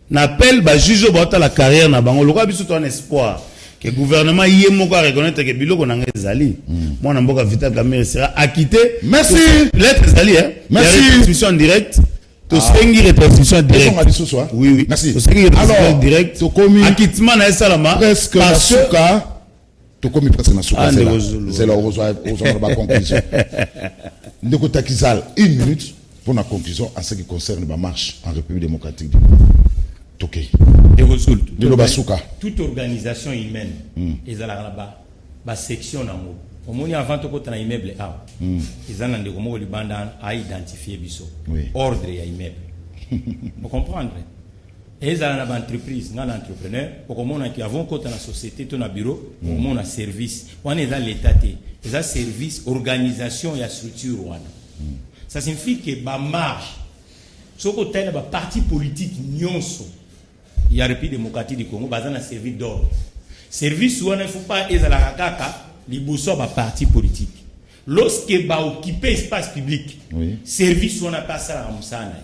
N'appelle, ba juge, ba autant la carrière, na bango, le roi, biso, un espoir. Que le gouvernement y est moko reconnaître que biloko na ngezali moi na mboka Vital Kamerhe sera acquitté. Merci. Lettre zali hein. Merci. Restitution en direct Tu sais une retransmission directe. Oui. Merci. Tu sais une retransmission directe. Tu commis. Acquittement na salama. Presque na suka. Tu commis presque na suka. C'est là où on va conclusion. Ndeko Takizal, 1 minute pour la conclusion en ce qui concerne la marche en République démocratique du Congo. Toké. Toute organisation humaine, ils ont la section nango. Au moins avant de côté na immeuble A, ils ont ndeko mo libanda a identifier biso. Ordre ya immeuble. Vous comprenez? Et ils ont une entreprise, un entrepreneur, pour qu'on ait avant côté na société, ton bureau, pour qu'on ait service. On est dans l'état, ils ont service, organisation et structure. Ça signifie que ba marche, ce côté là, parti politique nyonso. Il y a République démocratique du Congo, basé dans service d'ordre. Service où on ne faut pas être à la kaka, les bossons ba parti politique. Lorsque ba occuper espace public, service où on a pas ça à Moussana.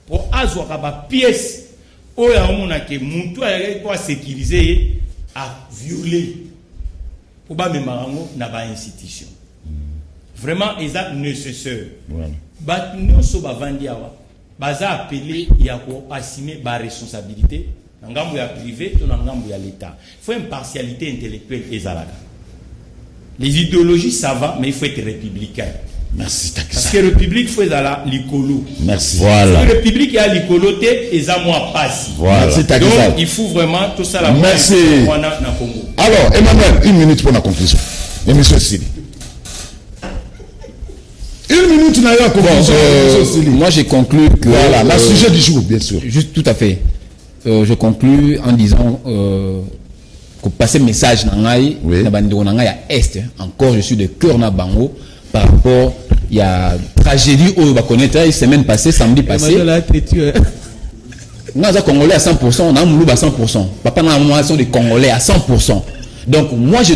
Pour avoir ba pièce, où il y a un monde qui monte à sécuriser, à violer, pour ba même na ba institution. Vraiment, ils sont nécessaires. Bah nous sommes vendus à baza appelé il y a quoi assumer ba responsabilité ngambo ya privé to ngambo ya l'état. Il faut impartialité intellectuelle et zalaka. Les idéologies ça va mais il faut être républicain. Merci Takisa. Parce que la République faut être l'icolo. Merci. Voilà. La République a l'icolo té et ça moi passe. Voilà. Merci Takisa. Donc il faut vraiment tout ça la merci. Na Congo. Alors Emmanuel, 1 minute pour la conclusion. Et monsieur Sili. 1 minute n'a rien conclusion. Moi j'ai conclu que voilà, le sujet du jour bien sûr. Juste tout à fait. Je conclus en disant que passer message nangai na bando nangai à est encore je suis de cœur na bango par rapport il y a tragédie au ba connaître la semaine passée samedi passé. Nous sommes congolais à 100%, on a Moulouba à 100%. Papa na moi sont des congolais à 100%. Donc moi je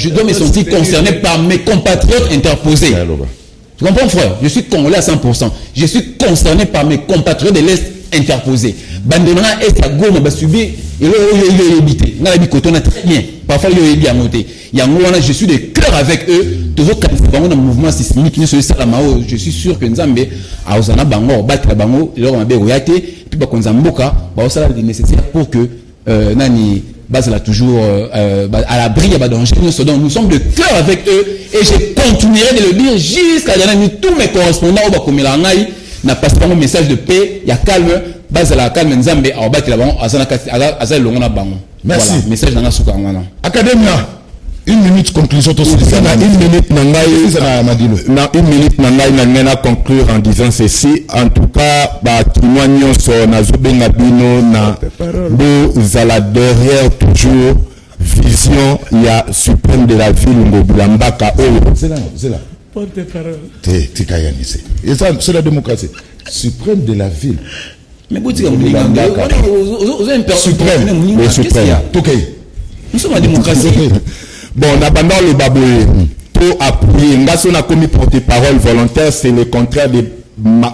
dois me sentir concerné par mes compatriotes interposés. Tu comprends frère? Je suis congolais à 100%. Je suis concerné par mes compatriotes de l'Est interposés. Bandona Est à Goma va subir et il est évité. On a dit qu'on a très bien. Parfois il est bien monté. Je suis de cœur avec eux. Toujours quand ils sont dans le mouvement sismique, je suis sûr que Nzambe a osana bango battre la bango leur on a béroyate puis ba konzamboka ba osala le nécessaire pour que nani base là toujours à l'abri il y a pas danger. Nous sommes de cœur avec eux et je continuerai de le dire jusqu'à la dernière. Tous mes correspondants au bakomela ngai n'a pas un message de paix, il y a calme, base à la calme Nzambe a battre la bango azana longona bango. Merci. Voilà, message dans la souka ngana. Academia 1 minute conclusion tout ça. 1 minute na 1 minute na conclure en disant ceci. En tout cas, témoignons sur Nazobenga Bino na Bozala derrière toujours vision il y a suprême de la ville Ngobulambaka. C'est là. Porte-parole. Et ça c'est la démocratie. Suprême de la ville. Mais vous dites vous avez une suprême. Nous sommes en démocratie. Bon, on a abandonné le baboué pour appuyer. Ngaso na commis porte-parole volontaire, c'est le contraire de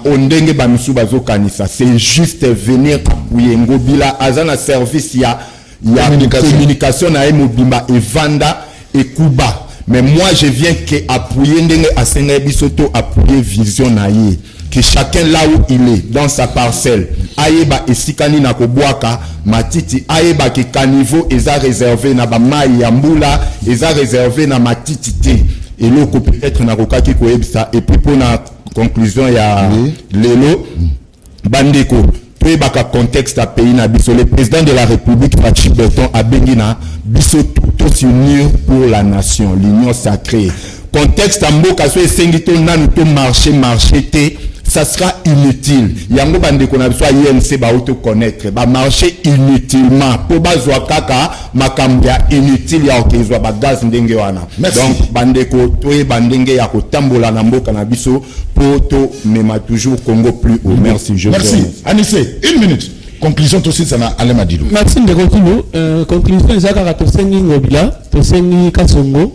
Ondenge Bamisu Bazo Kanisa. C'est juste venir appuyer. Ngobila, Azana service, il y a communication à Mobimba et Vanda et Kuba. Mais moi, je viens que appuyer Ndenge Asenga Bisoto, appuyer Vision Naye. Que chacun là où il est, dans sa parcelle, Aïeba et Sikani na Koboaka, Matiti, Aïeba qui caniveau, ils a réservé na Bamaï Yambula, ils a réservé na Matiti, et l'eau peut-être na Kokaki Koebsa, et puis pour la conclusion, il y a Lelo, Bandeko, tout est contexte à pays na biso, le président de la République, Patrick Berton, a Bengina, biso tout s'unir pour la nation, l'union sacrée. Contexte à Mboka, soit Sengito, nan tout marché, ça sera inutile. Yango bande qu'on a besoin INC ba auto connaître, ba marcher inutilement. Pour bazwa kaka makambia inutile ya okezwa ba gaz ndenge wana. Donc bande ko toye bandenge ya ko tambola na mboka na biso pour to mema toujours Congo plus haut. Merci. Merci. Anissé, 1 minute. Conclusion tout de suite ça na Alema Dilo. Merci de continuer. Conclusion ezaka to sengi ngobila, to sengi kasongo.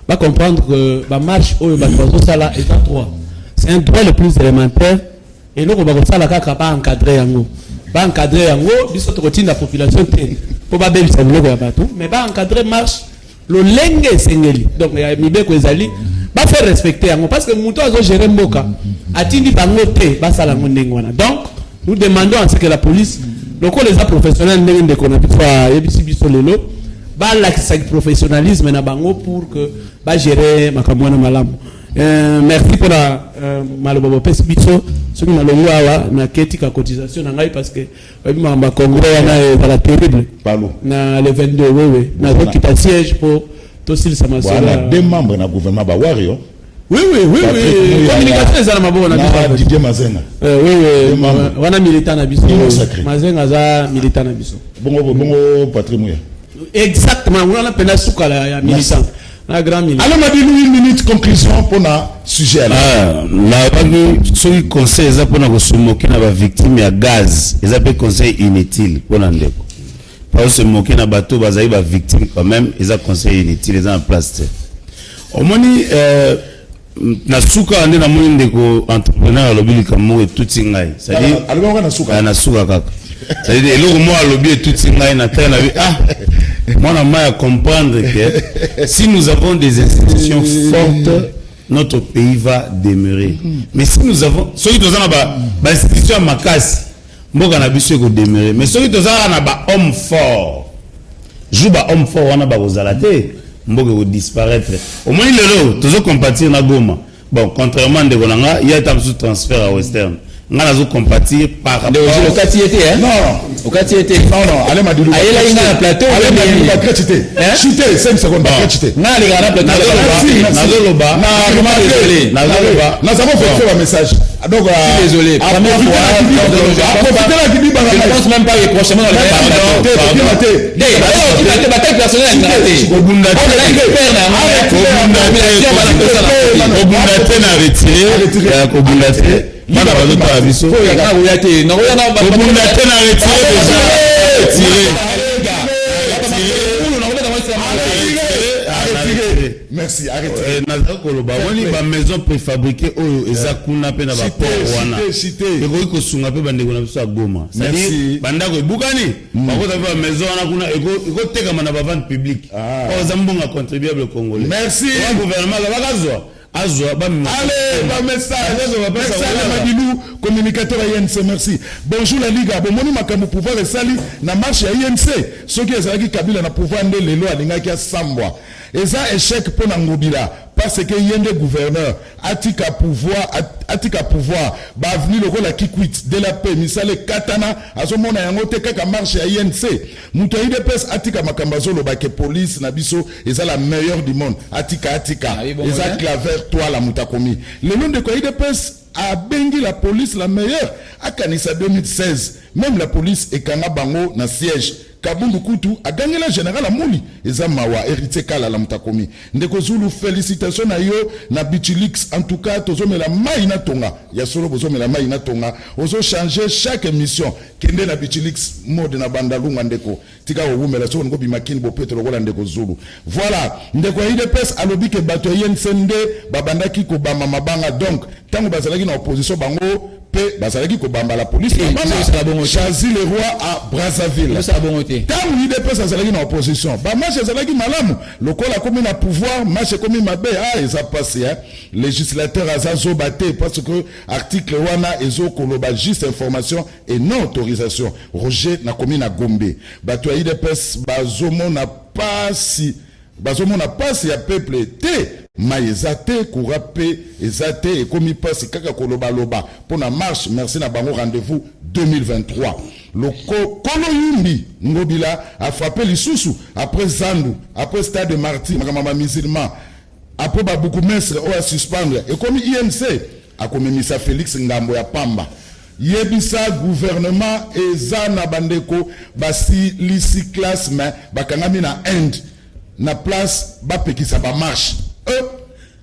Va comprendre que la marche au bateau sala est à 3. C'est un droit le plus élémentaire et nous on va ça la caka pas encadrer yango. Pas encadrer yango, biso to continue la population pour pas belle ça le bateau, mais pas encadrer marche le lenge sengeli. Donc il y a mibe ko ezali pas faire respecter yango parce que muto azo gérer mboka atindi bango te basala ngo ndengwana. Donc nous demandons à ce que la police loko les professionnels ndenge ko na bitwa yebisi biso lelo ba la professionnalisme na bango pour que ba gérer makambo na malamu. Merci pour la malobobo pesi biso soki na longo awa na ketika cotisation na ngai parce que ma congrès wana est terrible na le 22 oui na occupa siège pour Tosil Samassola. Voilà deux membres na gouvernement ba wario. Oui. Communication ça na mabo na Didier Mazenga. Oui. Wana militant na biso. Mazenga za militant na biso. Bongo patrimoine. Exactement, on a peine à souka la militant. La grand militant. Alors m'a dit une minute conclusion pour na sujet là. La bagi soki conseil za pona ko sumoki na ba victime ya gaz, eza pe conseil inutile pona ndeko. Pas se moquer na bateau bazali ba victime quand même, eza conseil inutile eza en place. Au moni na suka ande na moni ndeko entrepreneur lobili kamo et tout ngai. C'est-à-dire alors na suka. Na suka kaka. C'est-à-dire eloko mo alobi et tout ngai na terre na moi on a à comprendre que si nous avons des institutions fortes, notre pays va demeurer. Mais si nous avons ceux qui ont ba institution makasi mboka na biso ko demeurer. Mais ceux qui ont ba homme fort. Jou ba homme fort wana ba kozalate mboka ko disparaître. Au moins lelo tozo compatir na Goma. Bon, contrairement de Gonanga, il y a un sous transfert à Western. On a compatir par rapport au quartier était hein. Non, au quartier était. Non, allez m'a dit le plateau. Allez m'a dit la crédité. Chuter 5 secondes de crédité. Na les gars plateau. Nazoloba. Nous avons fait un message. Donc désolé. Première fois. Je pense même pas les prochainement dans merci, arrêtez. La maison préfabriquée au Ezakuna pe na ba port wana. Et ko ko sunga pe bandeko na biso Goma. C'est-à-dire bandako ebukani. Bako ta ba maison wana kuna eko teka mana ba vente publique. O zambonga contribuable congolais. Merci. Le gouvernement la bakazwa. Allez, un message. Madilou, communicateur à INC, merci. Bonjour la Liga. Bon, moni makamu pouvoir et sali na marche à INC. Ce qui est à Kabila na pouvoir de l'élo à l'ingaki Sambwa. Et ça, échec pour Nangobila. Parce que yende gouverneur, atika pouvoir, bah venir le rôle à Kikwit, de la paix, misale Katana, à ce moment où on a marche à INC. Moutaï de pes, atika makambazo, le baké police, nabiso, et ça la meilleure du monde. Atika, et ça claver, toi la moutakomi. Le nom de quoi de pes, a bengi la police la meilleure, à Kanissa 2016. Même la police et Kanga Bango na siège. Kabundu Kutu a gagné la générale à Mouli. Eza mawa hérité kala la mutakomi. Ndeko Zulu félicitations na yo na Bichilix. En tout cas, tozo me la maïna tonga. Ya solo bozo me la maïna tonga. Ozo changer chaque émission. Kende na Bichilix mode na bandalunga ndeko. Tika owu me la so ngo bimakini bo petro gola ndeko Zulu. Voilà. Ndeko IDPS alobi ke bato yensende babandaki ko bama mabanga donc tango bazalaki na opposition bango bazalaki ko bamba la police Chazi le roi à Brazzaville tant IDPS azalaki na opposition ba marche azalaki malamu lokola komi na pouvoir marche komi mabe eza passé législateur azazo baté parce que article wana ezo koloba juste information et non autorisation Roger na komi na Gombe bato IDPS bazomona pasi ya peuple te maïzate kourape ezate et komi pasi kaka koloba loba pour la marche merci na bango rendez-vous 2023 le Kolo Yumbi Ngobila a frappé l'Issoussou après Zandu après Stade de Marty makamama musulman après beaucoup mestre a suspendre et comme IMC a commis Félix Ngambo ya Pamba yebisa gouvernement ezana bandeko basi lisi classe mais bakangami na Inde na place bapekisa ba marche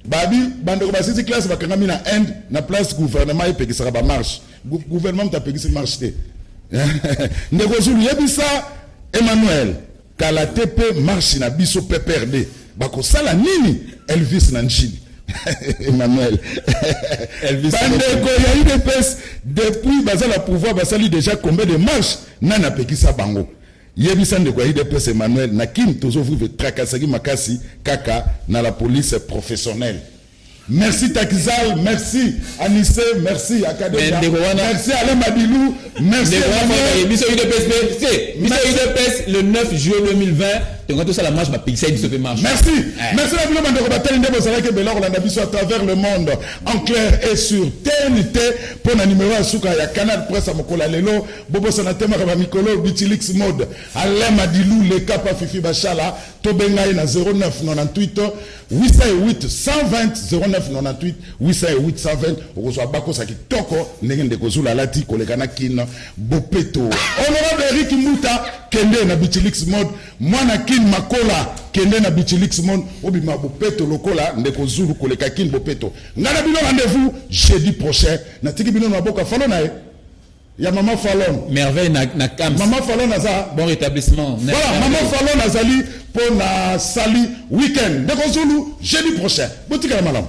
babi bandeko basisi classe bakangami na Inde na place gouvernement epekisa ba marche gouvernement tapekisa marche te ndeko Zulu yebisa Emmanuel kala tepe marche na biso PPRD bako sala nini Elvis na nchini Emmanuel Elvis bandeko ya IDPS depuis bazala pouvoir basali déjà combien de marches nana pekisa bango yebisa ndeko ya IDPS Emmanuel na kim tozo vuve trakasaki makasi kaka na la police professionnelle Merci Takizal, merci Anissé, merci Académia, merci Alain Madilou, merci Mission UDPS le 9 juillet 2020. Donc tout ça la marche va pixel du sauver marche. Merci. Merci la Bilo Mandeko Batel Ndebo Zalake Belor on a vu à travers le monde en clair et sur TNT pour un numéro à Souka ya Canal Presse à Mokola Lelo Bobo Sanatema Kaba Mikolo Bitilix Mode Alain Madilou le Kapa Fifi Bachala Tobengaï na 0998 808 120 0998 808 120 Okozwa Bako Saki Toko Ndenge Kozula Lati Kolekana Kin Bopeto Honorable Eric Mouta Kende na Bitilix Mode Mwana Kin Makola Kende na Bitilix Mode Obima Bopeto Lokola Ndeko Zulu Koleka Kin Bopeto Ngana Bino rendez-vous jeudi prochain na Tiki Bino na Boka Falon na ya Maman Falon merveille na Kams Maman Falon naza bon rétablissement voilà Maman Falon nazali pour na sali week-end Ndeko Zulu jeudi prochain Botika la malam